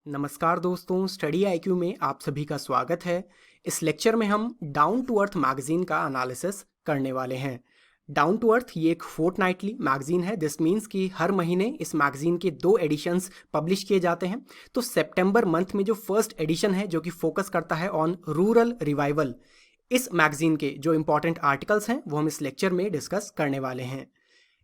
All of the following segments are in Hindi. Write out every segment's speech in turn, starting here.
नमस्कार दोस्तों, स्टडी आईक्यू में आप सभी का स्वागत है। इस लेक्चर में हम डाउन टू अर्थ मैगजीन का एनालिसिस करने वाले हैं। डाउन टू अर्थ ये एक फोर्टनाइटली मैगजीन है। दिस मीन्स कि हर महीने इस मैगजीन के 2 एडिशंस पब्लिश किए जाते हैं। तो सितंबर मंथ में जो फर्स्ट एडिशन है, जो कि फोकस करता है ऑन रूरल रिवाइवल, इस मैगजीन के जो इंपॉर्टेंट आर्टिकल्स हैं वो हम इस लेक्चर में डिस्कस करने वाले हैं।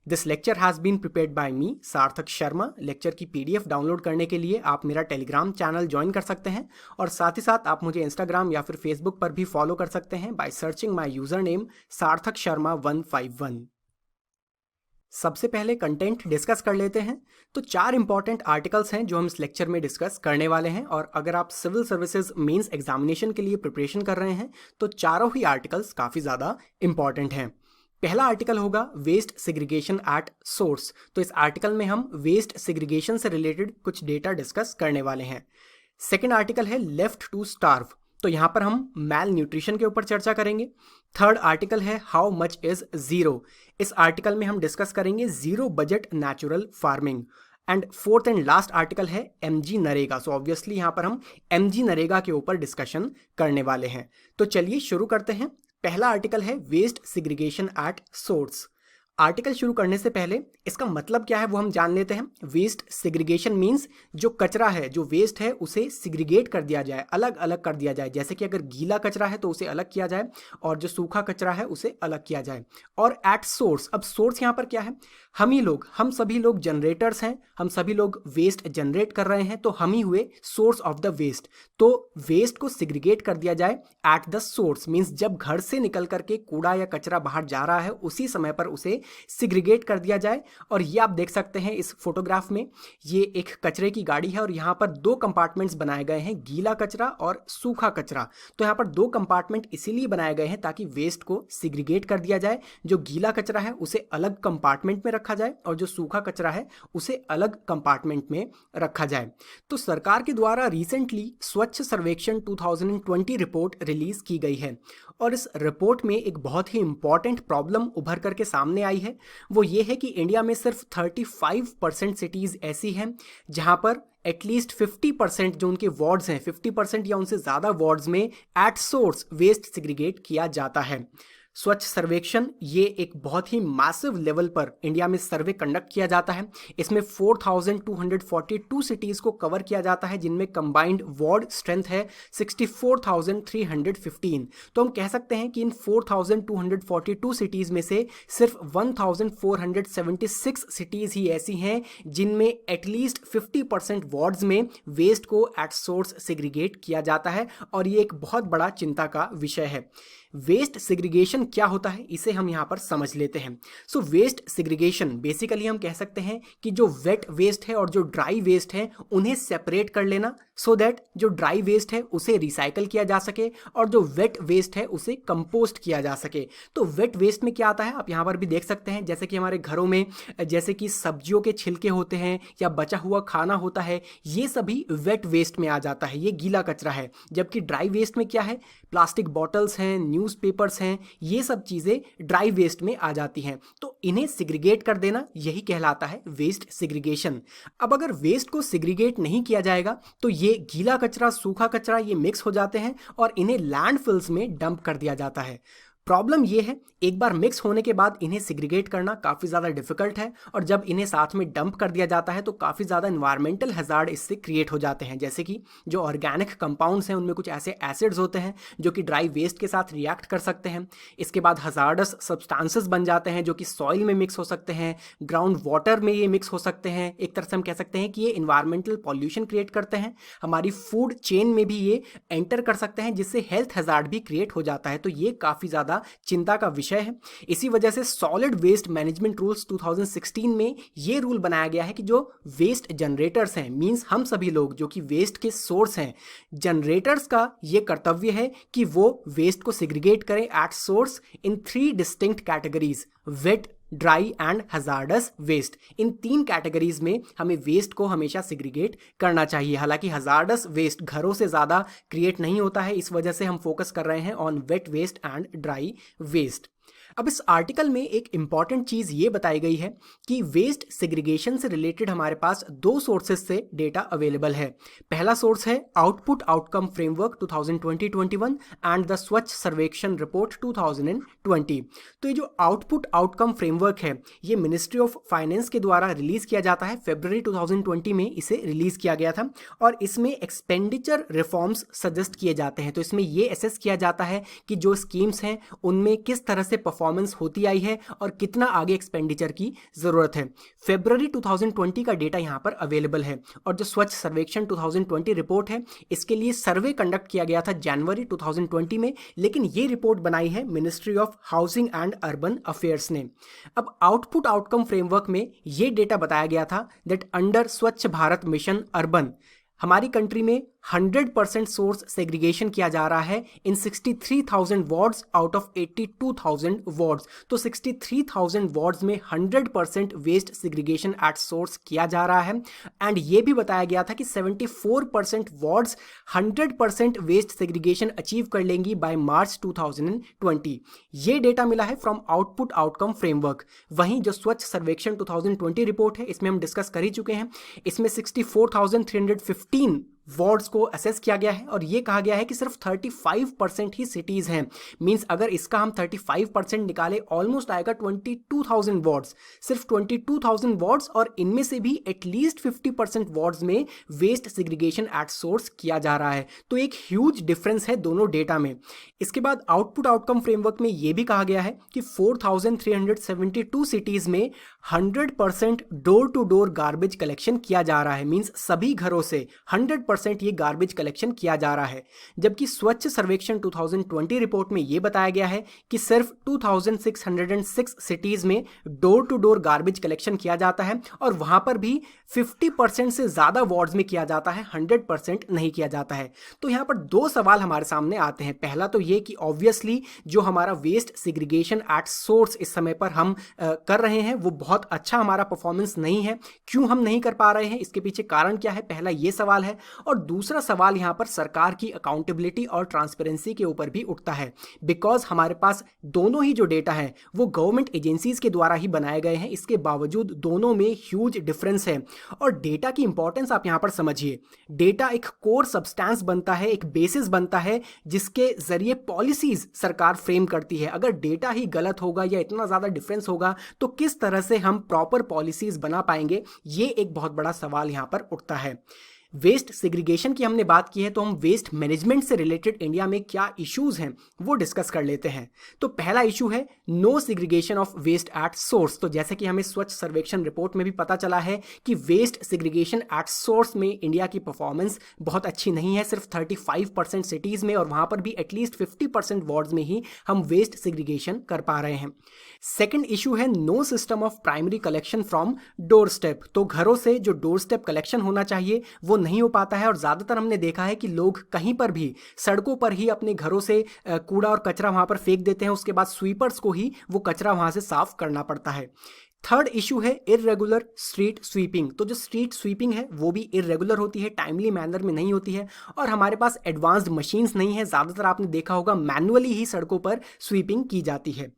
This lecture has been prepared by me Sarthak Sharma. Lecture की पीडीएफ डाउनलोड करने के लिए आप मेरा टेलीग्राम चैनल ज्वाइन कर सकते हैं और साथ ही साथ आप मुझे इंस्टाग्राम या फिर फेसबुक पर भी फॉलो कर सकते हैं by searching my user name सार्थक शर्मा 151। सबसे पहले कंटेंट डिस्कस कर लेते हैं। तो 4 इंपॉर्टेंट आर्टिकल्स हैं जो हम इस लेक्चर में डिस्कस करने वाले हैं, और अगर आप सिविल सर्विसेज मेंस एग्जामिनेशन के लिए प्रिपरेशन कर रहे हैं तो चारों ही आर्टिकल्स काफ़ी ज़्यादा इंपॉर्टेंट हैं। पहला आर्टिकल होगा वेस्ट सेग्रीगेशन एट सोर्स। तो इस आर्टिकल में हम वेस्ट सेग्रीगेशन से रिलेटेड कुछ डेटा डिस्कस करने वाले हैं। सेकंड आर्टिकल है लेफ्ट टू स्टार्व। तो यहाँ पर हम मैल न्यूट्रिशन के ऊपर चर्चा करेंगे। थर्ड आर्टिकल है हाउ मच इज जीरो। इस आर्टिकल में हम डिस्कस करेंगे zero budget natural farming. And fourth and last article है एमजी नरेगा। सो ऑब्वियसली यहाँ पर हम एमजी नरेगा के ऊपर डिस्कशन करने वाले हैं। तो चलिए शुरू करते हैं। पहला आर्टिकल है waste segregation at source. Article शुरू करने से पहले इसका मतलब क्या है वो हम जान लेते हैं। वेस्ट सिग्रीगेशन मींस जो कचरा है, जो वेस्ट है, उसे सिग्रीगेट कर दिया जाए, अलग अलग कर दिया जाए। जैसे कि अगर गीला कचरा है तो उसे अलग किया जाए और जो सूखा कचरा है उसे अलग किया जाए। और एट सोर्स, अब सोर्स यहाँ पर क्या है? हम सभी लोग जनरेटर्स हैं, हम सभी लोग वेस्ट जनरेट कर रहे हैं, तो हम ही हुए सोर्स ऑफ द वेस्ट। तो वेस्ट को सिग्रीगेट कर दिया जाए एट द सोर्स मींस जब घर से निकल करके कूड़ा या कचरा बाहर जा रहा है उसी समय पर उसे सिग्रीगेट कर दिया जाए। और ये आप देख सकते हैं इस फोटोग्राफ में, ये एक कचरे की गाड़ी है और यहाँ पर 2 कंपार्टमेंट्स बनाए गए हैं, गीला कचरा और सूखा कचरा। तो यहाँ पर 2 कंपार्टमेंट इसीलिए बनाए गए हैं ताकि वेस्ट को सिग्रीगेट कर दिया जाए। जो गीला कचरा है उसे अलग कंपार्टमेंट में रखा जाए और जो सूखा कचरा है उसे अलग कंपार्टमेंट में रखा जाए। तो सरकार के द्वारा रिसेंटली स्वच्छ सर्वेक्षण 2020 रिपोर्ट रिलीज की गई है और इस रिपोर्ट में एक बहुत ही इंपॉर्टेंट प्रॉब्लम उभर करके सामने आई है। वो ये है कि इंडिया में सिर्फ 35% सिटीज़ ऐसी हैं जहां पर एटलीस्ट 50% जो उनके वार्ड्स हैं, 50% या उनसे ज़्यादा वार्ड्स में एट सोर्स वेस्ट सिग्रीगेट किया जाता है। स्वच्छ सर्वेक्षण ये एक बहुत ही मैसिव लेवल पर इंडिया में सर्वे कंडक्ट किया जाता है। इसमें 4242 सिटीज़ को कवर किया जाता है जिनमें कंबाइंड वार्ड स्ट्रेंथ है 64,315। तो हम कह सकते हैं कि इन 4242 सिटीज़ में से सिर्फ 1476 सिटीज़ ही ऐसी हैं जिनमें एटलीस्ट 50% वार्ड्स में वेस्ट को एट सोर्स सिग्रीगेट किया जाता है, और ये एक बहुत बड़ा चिंता का विषय है। वेस्ट सिग्रीगेशन क्या होता है इसे हम यहाँ पर समझ लेते हैं। सो वेस्ट सिग्रीगेशन बेसिकली हम कह सकते हैं कि जो वेट वेस्ट है और जो ड्राई वेस्ट है उन्हें सेपरेट कर लेना, सो दैट जो ड्राई वेस्ट है उसे रिसाइकल किया जा सके और जो वेट वेस्ट है उसे कंपोस्ट किया जा सके। तो वेट वेस्ट में क्या आता है आप यहाँ पर भी देख सकते हैं, जैसे कि हमारे घरों में जैसे कि सब्जियों के छिलके होते हैं या बचा हुआ खाना होता है, ये सभी वेट वेस्ट में आ जाता है, ये गीला कचरा है। जबकि ड्राई वेस्ट में क्या है? प्लास्टिक बॉटल्स हैं, न्यूज़पेपर्स हैं, ये सब चीज़ें ड्राई वेस्ट में आ जाती हैं। तो इन्हें सिग्रीगेट कर देना यही कहलाता है वेस्ट सिग्रीगेशन। अब अगर वेस्ट को सिग्रीगेट नहीं किया जाएगा तो ये गीला कचरा, सूखा कचरा ये मिक्स हो जाते हैं और इन्हें लैंडफिल्स में डंप कर दिया जाता है। प्रॉब्लम ये है, एक बार मिक्स होने के बाद इन्हें सिग्रीगेट करना काफ़ी ज़्यादा डिफिकल्ट है, और जब इन्हें साथ में डंप कर दिया जाता है तो काफ़ी ज़्यादा इन्वायरमेंटल हज़ार्ड इससे क्रिएट हो जाते हैं। जैसे कि जो ऑर्गेनिक कंपाउंड्स हैं उनमें कुछ ऐसे एसिड्स होते हैं जो कि ड्राई वेस्ट के साथ रिएक्ट कर सकते हैं। इसके बाद हज़ार्डस सब्सटेंसेस बन जाते हैं जो कि सॉइल में मिक्स हो सकते हैं, ग्राउंड वाटर में ये मिक्स हो सकते हैं। एक तरह से हम कह सकते हैं कि ये इन्वायरमेंटल पॉल्यूशन क्रिएट करते हैं, हमारी फूड चेन में भी ये एंटर कर सकते हैं जिससे हेल्थ हज़ार्ड भी क्रिएट हो जाता है। तो ये काफ़ी ज़्यादा चिंता का विषय है। इसी वजह से सॉलिड वेस्ट मैनेजमेंट रूल्स 2016 में ये रूल बनाया गया है कि जो वेस्ट जनरेटर्स हैं, मींस हम सभी लोग जो कि वेस्ट के सोर्स हैं, जनरेटर्स का ये कर्तव्य है कि वो वेस्ट को सिग्रीगेट करें at source in 3 distinct categories: wet, dry and hazardous waste. इन 3 कैटेगरीज में हमें वेस्ट को हमेशा सिग्रीगेट करना चाहिए। हालांकि हजार्डस वेस्ट घरों से ज़्यादा क्रिएट नहीं होता है, इस वजह से हम फोकस कर रहे हैं on wet waste and dry waste. अब इस आर्टिकल में एक इंपॉर्टेंट चीज़ ये बताई गई है कि वेस्ट सेग्रीगेशन से रिलेटेड हमारे पास दो सोर्सेज से डेटा अवेलेबल है। पहला सोर्स है output outcome framework 2020-21 and the स्वच्छ सर्वेक्षण रिपोर्ट 2020। तो ये जो आउटपुट आउटकम फ्रेमवर्क है ये मिनिस्ट्री ऑफ फाइनेंस के द्वारा रिलीज किया जाता है। फरवरी 2020 में इसे रिलीज किया गया था और इसमें एक्सपेंडिचर रिफॉर्म्स सजेस्ट किए जाते हैं। तो इसमें ये असेस किया जाता है कि जो स्कीम्स हैं उनमें किस तरह से परफॉर्मेंस होती आई है और कितना आगे एक्सपेंडिचर की जरूरत है। फरवरी 2020 का डेटा यहाँ पर अवेलेबल है और जो स्वच्छ सर्वेक्षण 2020 रिपोर्ट है इसके लिए सर्वे कंडक्ट किया गया था जनवरी 2020 में, लेकिन ये रिपोर्ट बनाई है ministry of housing and urban affairs ने। अब आउटपुट आउटकम फ्रेमवर्क में ये डेटा बताया गया था दैट अंडर स्वच्छ भारत मिशन अर्बन हमारी कंट्री में 100% सोर्स सेग्रीगेशन किया जा रहा है इन 63,000 वार्ड्स आउट ऑफ 82,000 वार्ड्स। तो 63,000 वार्ड्स में 100% वेस्ट सेग्रीगेशन एट सोर्स किया जा रहा है। एंड ये भी बताया गया था कि 74% वार्ड्स 100% वेस्ट सेग्रीगेशन अचीव कर लेंगी बाय मार्च 2020। ये डेटा मिला है फ्रॉम आउटपुट आउटकम फ्रेमवर्क। वहीं जो स्वच्छ सर्वेक्षण 2020 रिपोर्ट है इसमें हम डिस्कस कर ही चुके हैं। इसमें 64,315 वार्ड्स को असेस किया गया है और ये कहा गया है कि सिर्फ 35% ही सिटीज़ हैं। मींस अगर इसका हम 35% निकाले ऑलमोस्ट आएगा 22,000 वार्ड्स, सिर्फ 22,000 वार्ड्स, और इनमें से भी एटलीस्ट 50% वार्ड्स में वेस्ट सेग्रीगेशन एट सोर्स किया जा रहा है। तो एक ह्यूज डिफरेंस है दोनों डेटा में। इसके बाद आउटपुट आउटकम फ्रेमवर्क में ये भी कहा गया है कि 4,372 सिटीज़ में 100% door to door garbage collection किया जा रहा है। मींस सभी घरों से 100% ये गार्बेज कलेक्शन किया जा रहा है। जबकि स्वच्छ सर्वेक्षण 2020 रिपोर्ट में ये बताया गया है कि सिर्फ 2,606 सिटीज में door to door garbage collection किया जाता है और वहां पर भी 50% से ज्यादा वार्ड्स में किया जाता है, 100% नहीं किया जाता है। तो यहां पर दो सवाल हमारे सामने आते हैं। पहला तो ये कि ऑब्वियसली जो हमारा वेस्ट सेग्रीगेशन एट सोर्स इस समय पर हम कर रहे हैं वो बहुत अच्छा हमारा परफॉर्मेंस नहीं है। क्यों हम नहीं कर पा रहे हैं, इसके पीछे कारण क्या है, पहला ये सवाल है। और दूसरा सवाल यहाँ पर सरकार की अकाउंटेबिलिटी और ट्रांसपेरेंसी के ऊपर भी उठता है, बिकॉज हमारे पास दोनों ही जो डेटा है वो गवर्नमेंट एजेंसीज के द्वारा ही बनाए गए हैं। इसके बावजूद दोनों में ह्यूज डिफरेंस है। और डेटा की इंपॉर्टेंस आप यहाँ पर समझिए। डेटा एक कोर सब्सटेंस बनता है, एक बेसिस बनता है जिसके जरिए पॉलिसीज सरकार फ्रेम करती है। अगर डेटा ही गलत होगा या इतना ज़्यादा डिफरेंस होगा तो किस तरह से हम प्रॉपर पॉलिसीज बना पाएंगे, ये एक बहुत बड़ा सवाल यहाँ पर उठता है। वेस्ट सेग्रीगेशन की हमने बात की है तो हम वेस्ट मैनेजमेंट से रिलेटेड इंडिया में क्या इश्यूज हैं वो डिस्कस कर लेते हैं। तो पहला इशू है no segregation of waste at source. तो जैसे कि हमें स्वच्छ सर्वेक्षण रिपोर्ट में भी पता चला है कि वेस्ट सेग्रीगेशन एट सोर्स में इंडिया की परफॉर्मेंस बहुत अच्छी नहीं है, सिर्फ 35% सिटीज़ में, और वहाँ पर भी एटलीस्ट 50% वार्ड्स में ही हम वेस्ट सेग्रीगेशन कर पा रहे हैं। सेकेंड इशू है no system of primary collection from door step. तो घरों से जो डोर स्टेप कलेक्शन होना चाहिए वो नहीं हो पाता है और ज़्यादातर हमने देखा है कि लोग कहीं पर भी सड़कों पर ही अपने घरों से कूड़ा और कचरा वहाँ पर फेंक देते हैं। उसके बाद स्वीपर्स को ही वो कचरा वहाँ से साफ करना पड़ता है। थर्ड इशू है इररेगुलर स्ट्रीट स्वीपिंग। तो जो स्ट्रीट स्वीपिंग है वो भी इररेगुलर होती है, टाइमली मैनर में नहीं होती है और हमारे पास एडवांस्ड मशीन्स नहीं है। ज़्यादातर आपने देखा होगा मैनुअली ही सड़कों पर स्वीपिंग की जाती है।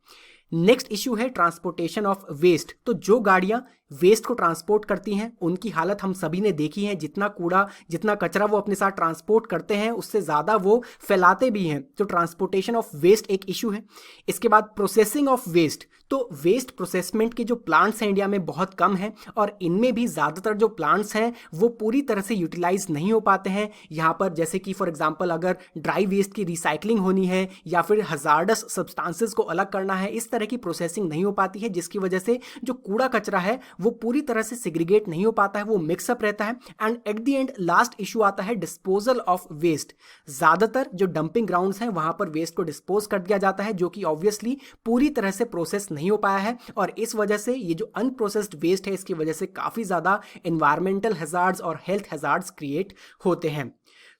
नेक्स्ट इशू है ट्रांसपोर्टेशन ऑफ वेस्ट। तो जो गाड़ियाँ वेस्ट को ट्रांसपोर्ट करती हैं उनकी हालत हम सभी ने देखी है। जितना कूड़ा जितना कचरा वो अपने साथ ट्रांसपोर्ट करते हैं उससे ज़्यादा वो फैलाते भी हैं। तो ट्रांसपोर्टेशन ऑफ वेस्ट एक इशू है। इसके बाद प्रोसेसिंग ऑफ वेस्ट। तो वेस्ट प्रोसेसमेंट के जो प्लांट्स हैं इंडिया में बहुत कम हैं और इनमें भी ज़्यादातर जो प्लांट्स हैं वो पूरी तरह से यूटिलाइज नहीं हो पाते हैं। यहाँ पर जैसे कि फॉर एग्जांपल अगर ड्राई वेस्ट की रिसाइकलिंग होनी है या फिर हजार्डस सब्सटेंसेस को अलग करना है, इस तरह की प्रोसेसिंग नहीं हो पाती है, जिसकी वजह से जो कूड़ा कचरा है वो पूरी तरह से सेग्रीगेट नहीं हो पाता है, वो मिक्सअप रहता है। And at the end last issue आता है डिस्पोजल ऑफ वेस्ट। ज़्यादातर जो डंपिंग ग्राउंड्स हैं वहाँ पर वेस्ट को डिस्पोज कर दिया जाता है जो कि ऑब्वियसली पूरी तरह से प्रोसेस नहीं हो पाया है और इस वजह से ये जो अनप्रोसेस्ड वेस्ट है इसकी वजह से काफ़ी ज़्यादा एनवायरमेंटल हैजार्ड्स और हेल्थ हैजार्ड्स क्रिएट होते हैं।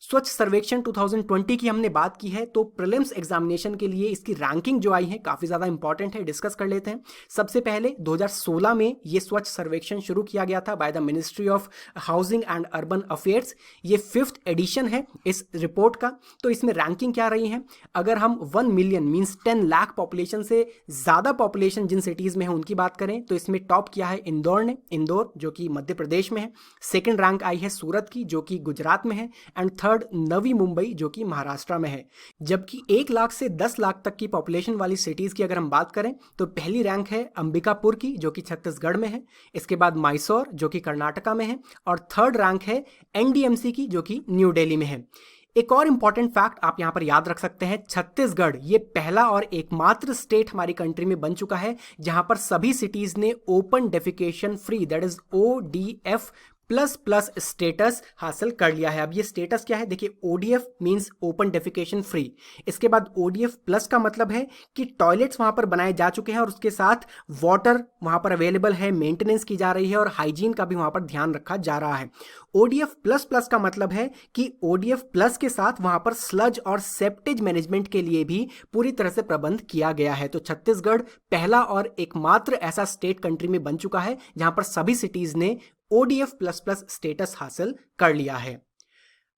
स्वच्छ सर्वेक्षण 2020 की हमने बात की है, तो प्रीलिम्स एग्जामिनेशन के लिए इसकी रैंकिंग जो आई है काफ़ी ज़्यादा इंपॉर्टेंट है, डिस्कस कर लेते हैं। सबसे पहले 2016 में ये स्वच्छ सर्वेक्षण शुरू किया गया था by the ministry of housing and urban affairs. ये 5th एडिशन है इस रिपोर्ट का। तो इसमें रैंकिंग क्या रही है, अगर हम 1 मिलियन मीन्स 10 लाख पॉपुलेशन से ज़्यादा पॉपुलेशन जिन सिटीज़ में है उनकी बात करें तो इसमें टॉप किया है इंदौर ने, इंदौर जो कि मध्य प्रदेश में है। सेकेंड रैंक आई है सूरत की जो कि गुजरात में है, एंड थर्ड नवी मुंबई जो कि महाराष्ट्र में है। जबकि 1 लाख से 10 लाख तक की पॉपुलेशन वाली सिटीज़ की अगर हम बात करें तो पहली रैंक है अंबिकापुर की जो कि छत्तीसगढ़ में है, इसके बाद मैसूर जो कि कर्नाटका में है, और थर्ड रैंक है एनडीएमसी की जो कि न्यू दिल्ली में है। एक और इंपॉर्टेंट फैक्ट आप यहां पर याद रख सकते हैं, छत्तीसगढ़ ये पहला और एकमात्र स्टेट हमारी कंट्री में बन चुका है जहां पर सभी सिटीज ने open defecation free, that is ODF plus plus status हासिल कर लिया है। अब ये स्टेटस क्या है, देखिए ODF means open defecation free, इसके बाद ODF प्लस का मतलब है कि टॉयलेट्स वहां पर बनाए जा चुके हैं और उसके साथ वाटर वहां पर अवेलेबल है, मेंटेनेंस की जा रही है और हाइजीन का भी वहां पर ध्यान रखा जा रहा है। ODF प्लस प्लस का मतलब है कि ODF प्लस के साथ वहां पर स्लज और सेप्टेज मैनेजमेंट के लिए भी पूरी तरह से प्रबंध किया गया है। तो छत्तीसगढ़ पहला और एकमात्र ऐसा स्टेट कंट्री में बन चुका है जहां पर सभी सिटीज ने ODF प्लस प्लस स्टेटस हासिल कर लिया है।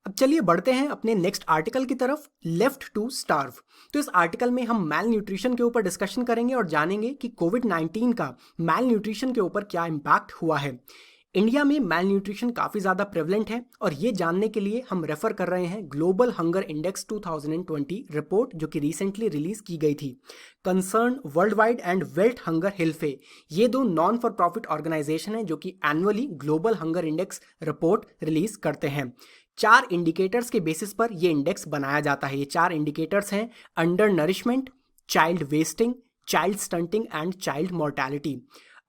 अब चलिए बढ़ते हैं अपने नेक्स्ट आर्टिकल की तरफ, लेफ्ट टू स्टार्व। तो इस आर्टिकल में हम मैल न्यूट्रिशन के ऊपर डिस्कशन करेंगे और जानेंगे कि कोविड-19 का मैल न्यूट्रिशन के ऊपर क्या इम्पैक्ट हुआ है। इंडिया में मैल न्यूट्रिशन काफ़ी ज़्यादा प्रेवलेंट है और ये जानने के लिए हम रेफर कर रहे हैं ग्लोबल हंगर इंडेक्स 2020 रिपोर्ट जो कि रिसेंटली रिलीज की गई थी। Concern Worldwide and Welthungerhilfe, ये दो नॉन फॉर प्रॉफिट ऑर्गेनाइजेशन है जो कि annually global hunger index report release करते हैं। 4 इंडिकेटर्स के बेसिस पर ये इंडेक्स बनाया जाता है। ये 4 इंडिकेटर्स हैं under nourishment, child wasting, child stunting and child mortality.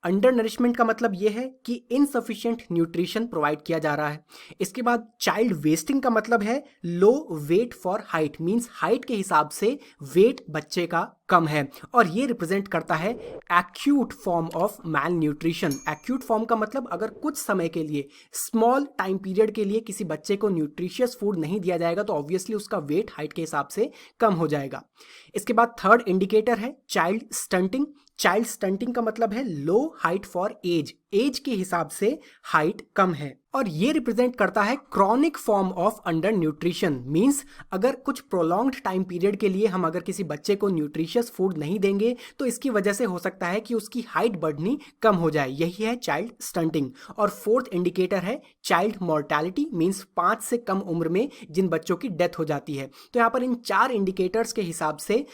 Under nourishment का मतलब यह है कि इनसफिशिएंट न्यूट्रिशन प्रोवाइड किया जा रहा है। इसके बाद चाइल्ड वेस्टिंग का मतलब है low weight for height, means height के हिसाब से वेट बच्चे का कम है और ये रिप्रेजेंट करता है acute form of malnutrition. Acute form का मतलब अगर कुछ समय के लिए, स्मॉल टाइम पीरियड के लिए किसी बच्चे को न्यूट्रिशियस फूड नहीं दिया जाएगा तो ऑब्वियसली उसका वेट हाइट के हिसाब से कम हो जाएगा। इसके बाद थर्ड इंडिकेटर है चाइल्ड स्टंटिंग। चाइल्ड स्टंटिंग का मतलब है लो हाइट फॉर एज, एज के हिसाब से हाइट कम है और ये रिप्रेजेंट करता है chronic form of under nutrition. Means अगर कुछ प्रोलॉन्ग्ड टाइम पीरियड के लिए हम अगर किसी बच्चे को न्यूट्रिशियस फूड नहीं देंगे तो इसकी वजह से हो सकता है कि उसकी हाइट बढ़नी कम हो जाए, यही है चाइल्ड स्टंटिंग। और फोर्थ इंडिकेटर है चाइल्ड मोर्टैलिटी, मींस 5 से कम उम्र में जिन बच्चों की डेथ हो जाती है। तो यहाँ पर इन 4 इंडिकेटर्स के हिसाब से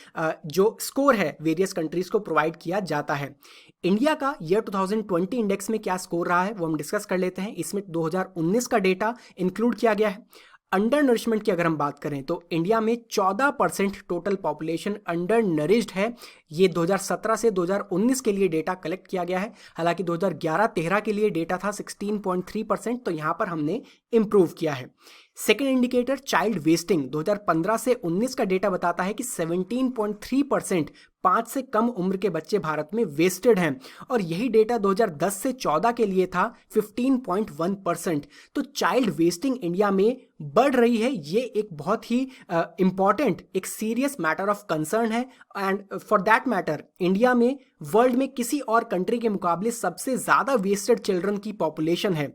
जो स्कोर है वेरियस कंट्रीज को प्रोवाइड किया जाता है। इंडिया का ईयर 2020 इंडेक्स में क्या स्कोर रहा है वो हम डिस्कस कर लेते हैं। इसमें 2019 का डेटा इंक्लूड किया गया है। अंडर नरिशमेंट की अगर हम बात करें तो इंडिया में 14% टोटल पॉपुलेशन अंडर नरिश्ड है। ये 2017 से 2019 के लिए डेटा कलेक्ट किया गया है, हालांकि 2011-13 के लिए डेटा था 16.3%, तो यहाँ पर हमने इम्प्रूव किया है। सेकेंड इंडिकेटर चाइल्ड वेस्टिंग, 2015 से 19 का डेटा बताता है कि 17.3% 5 से कम उम्र के बच्चे भारत में वेस्टेड हैं और यही डेटा 2010 से 14 के लिए था 15.1%। तो चाइल्ड वेस्टिंग इंडिया में बढ़ रही है। ये एक बहुत ही इंपॉर्टेंट, एक सीरियस मैटर ऑफ कंसर्न है and for that matter India में वर्ल्ड में किसी और कंट्री के मुकाबले सबसे ज़्यादा वेस्टेड चिल्ड्रन की पॉपुलेशन है।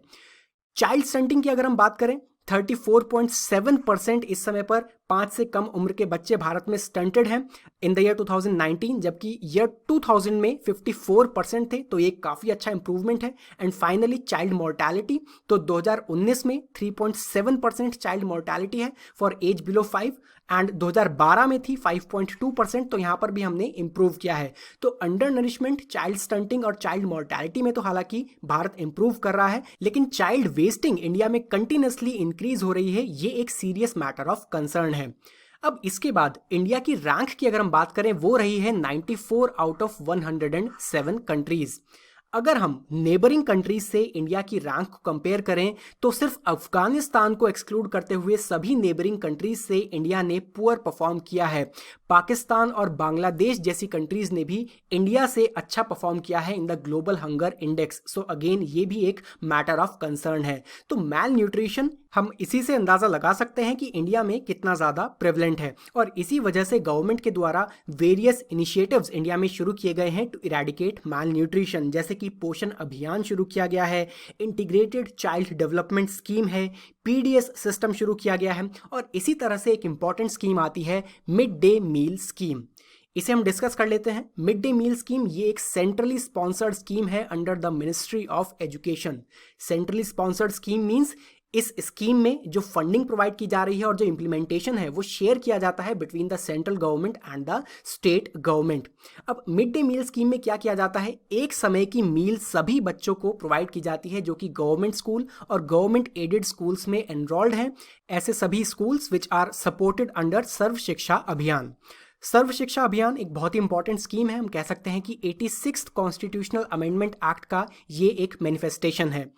चाइल्ड स्टंटिंग की अगर हम बात करें 34.7% इस समय पर 5 से कम उम्र के बच्चे भारत में स्टंटेड हैं इन द ईयर 2019, जबकि ईयर 2000 में 54% थे, तो ये काफ़ी अच्छा इंप्रूवमेंट है। एंड फाइनली चाइल्ड मोर्टैलिटी, तो 2019 में 3.7% चाइल्ड मोर्टैलिटी है फॉर एज बिलो 5 एंड 2012 में थी 5.2%, तो यहाँ पर भी हमने इम्प्रूव किया है। तो अंडर नरिशमेंट, चाइल्ड स्टंटिंग और चाइल्ड मोर्टैलिटी में तो हालांकि भारत इम्प्रूव कर रहा है, लेकिन चाइल्ड वेस्टिंग इंडिया में कंटिन्यूसली इंक्रीज हो रही है। ये एक सीरियस मैटर ऑफ कंसर्न है। अब इसके बाद इंडिया की रैंक की अगर हम बात करें वो रही है 94 आउट ऑफ 107 कंट्रीज। अगर हम नेबरिंग कंट्रीज से इंडिया की रैंक को कंपेयर करें तो सिर्फ अफगानिस्तान को एक्सक्लूड करते हुए सभी नेबरिंग कंट्रीज से इंडिया ने पुअर परफॉर्म किया है। पाकिस्तान और बांग्लादेश जैसी कंट्रीज ने भी इंडिया से अच्छा परफॉर्म किया है in the global hunger index. So again ये भी एक मैटर ऑफ कंसर्न है। तो मैल न्यूट्रिशन हम इसी से अंदाज़ा लगा सकते हैं कि इंडिया में कितना ज़्यादा प्रेवलेंट है, और इसी वजह से गवर्नमेंट के द्वारा वेरियस इनिशिएटिव्स इंडिया में शुरू किए गए हैं टू इरेडिकेट माल न्यूट्रिशन, जैसे कि पोषण अभियान शुरू किया गया है, इंटीग्रेटेड चाइल्ड डेवलपमेंट स्कीम है, पीडीएस सिस्टम शुरू किया गया है, और इसी तरह से एक इंपॉर्टेंट स्कीम आती है मिड डे मील स्कीम। इसे हम डिस्कस कर लेते हैं। मिड डे मील स्कीम ये एक सेंट्रली स्पॉन्सर्ड स्कीम है under the ministry of education. Centrally sponsored scheme means इस स्कीम में जो फंडिंग प्रोवाइड की जा रही है और जो इम्प्लीमेंटेशन है वो शेयर किया जाता है between the central government and the state government. अब मिड डे मील स्कीम में क्या किया जाता है, एक समय की मील सभी बच्चों को प्रोवाइड की जाती है जो कि गवर्नमेंट स्कूल और गवर्नमेंट एडेड स्कूल्स में एनरोल्ड हैं, ऐसे सभी schools which are supported under Sarva Shiksha Abhiyan. सर्व शिक्षा अभियान एक बहुत ही इंपॉर्टेंट स्कीम है। हम कह सकते हैं कि 86th कॉन्स्टिट्यूशनल अमेंडमेंट एक्ट का ये एक मैनिफेस्टेशन है।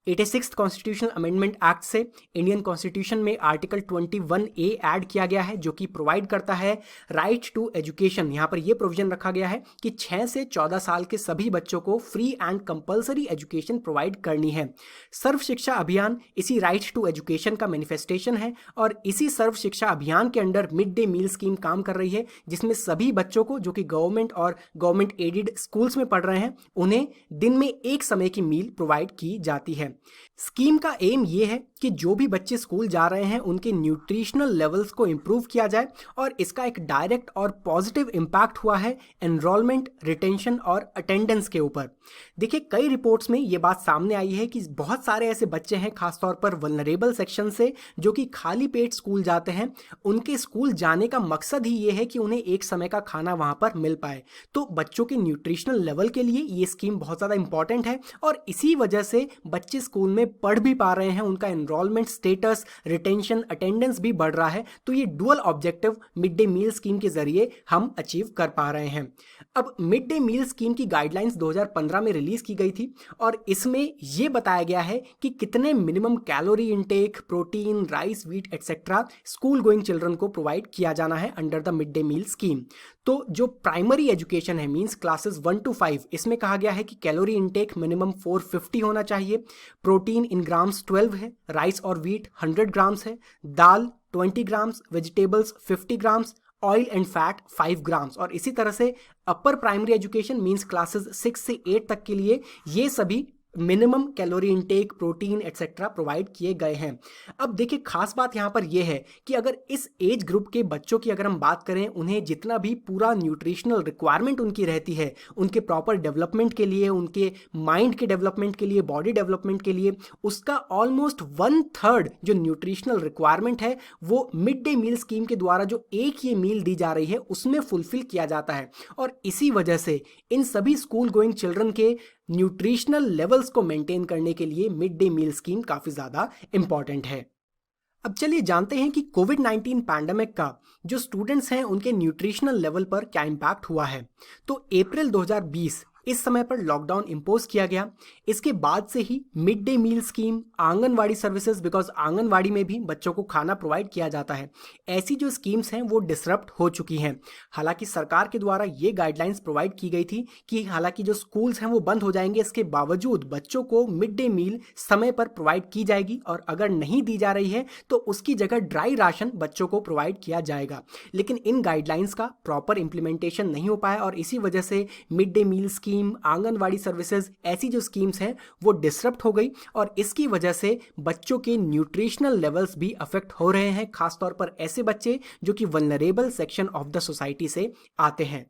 86th कॉन्स्टिट्यूशनल अमेंडमेंट एक्ट से इंडियन कॉन्स्टिट्यूशन में आर्टिकल 21A ऐड किया गया है जो कि प्रोवाइड करता है राइट टू एजुकेशन। यहाँ पर यह प्रोविजन रखा गया है कि 6 से 14 साल के सभी बच्चों को free and compulsory education provide करनी है। सर्व शिक्षा अभियान इसी राइट टू एजुकेशन का मैनिफेस्टेशन है, और इसी सर्व शिक्षा अभियान के under mid day meal scheme काम कर रही है, जिसमें सभी बच्चों को जो कि गवर्नमेंट और गवर्नमेंट एडेड स्कूल्स में पढ़ रहे हैं उन्हें दिन में एक समय की मील प्रोवाइड की जाती है। स्कीम का एम ये है कि जो भी बच्चे स्कूल जा रहे हैं उनके न्यूट्रिशनल लेवल्स को इंप्रूव किया जाए, और इसका एक डायरेक्ट और पॉजिटिव इम्पैक्ट हुआ है एनरोलमेंट, रिटेंशन और अटेंडेंस के ऊपर। देखिए, कई रिपोर्ट्स में ये बात सामने आई है कि बहुत सारे ऐसे बच्चे हैं खासतौर पर वल्नरेबल सेक्शन से जो कि खाली पेट स्कूल जाते हैं। उनके स्कूल जाने का मकसद ही ये है कि उन्हें एक समय का खाना वहाँ पर मिल पाए। तो बच्चों के न्यूट्रिशनल लेवल के लिए ये स्कीम बहुत ज़्यादा इंपॉर्टेंट है, और इसी वजह से बच्चे स्कूल में पढ़ भी पा रहे हैं, उनका एनरोलमेंट स्टेटस, रिटेंशन, अटेंडेंस भी बढ़ रहा है। तो ये dual objective mid day meal scheme के जरिए हम अचीव कर पा रहे हैं। अब मिड डे मील स्कीम की गाइडलाइंस 2015 में रिलीज की गई थी, और इसमें यह बताया गया है कि कितने minimum calorie intake, protein, rice, wheat etcetera school going children को प्रोवाइड किया जाना है under the mid day meal scheme. तो जो प्राइमरी एजुकेशन है मींस क्लासेस 1 to 5, इसमें कहा गया है कि कैलोरी इनटेक मिनिमम 450 होना चाहिए, प्रोटीन इन ग्राम्स 12 है, राइस और व्हीट 100 ग्राम्स है, दाल 20 grams, vegetables 50 grams, oil and fat 5 grams. और इसी तरह से upper primary education means classes 6 से 8 तक के लिए ये सभी minimum calorie intake, protein etcetera provide किए गए हैं। अब देखिए, खास बात यहाँ पर यह है कि अगर इस एज ग्रुप के बच्चों की अगर हम बात करें, उन्हें जितना भी पूरा न्यूट्रिशनल रिक्वायरमेंट उनकी रहती है उनके प्रॉपर डेवलपमेंट के लिए, उनके माइंड के डेवलपमेंट के लिए, बॉडी डेवलपमेंट के लिए, उसका ऑलमोस्ट 1/3 जो न्यूट्रिशनल रिक्वायरमेंट है वो मिड डे मील स्कीम के द्वारा जो एक ये मील दी जा रही है उसमें फुलफिल किया जाता है। और इसी वजह से इन सभी स्कूल गोइंग चिल्ड्रन के न्यूट्रिशनल लेवल्स को मेंटेन करने के लिए मिड डे मील स्कीम काफ़ी ज़्यादा इंपॉर्टेंट है। अब चलिए जानते हैं कि कोविड-19 पैंडेमिक का जो स्टूडेंट्स हैं उनके न्यूट्रिशनल लेवल पर क्या इम्पैक्ट हुआ है। तो अप्रैल 2020 इस समय पर लॉकडाउन इम्पोज किया गया। इसके बाद से ही mid day meal scheme, anganwadi services, because anganwadi में भी बच्चों को खाना प्रोवाइड किया जाता है, ऐसी जो स्कीम्स हैं वो डिसरप्ट हो चुकी हैं। हालांकि सरकार के द्वारा ये गाइडलाइंस प्रोवाइड की गई थी कि हालांकि जो स्कूल्स हैं वो बंद हो जाएंगे, इसके बावजूद बच्चों को मिड डे मील समय पर प्रोवाइड की जाएगी, और अगर नहीं दी जा रही है तो उसकी जगह ड्राई राशन बच्चों को प्रोवाइड किया जाएगा। लेकिन इन गाइडलाइंस का प्रॉपर इंप्लीमेंटेशन नहीं हो पाया, और इसी वजह से mid day meal scheme, anganwadi services, ऐसी जो स्कीम्स हैं वो डिसरप्ट हो गई, और इसकी वजह से बच्चों के न्यूट्रिशनल लेवल्स भी अफेक्ट हो रहे हैं, खासतौर पर ऐसे बच्चे जो कि vulnerable section of the society से आते हैं।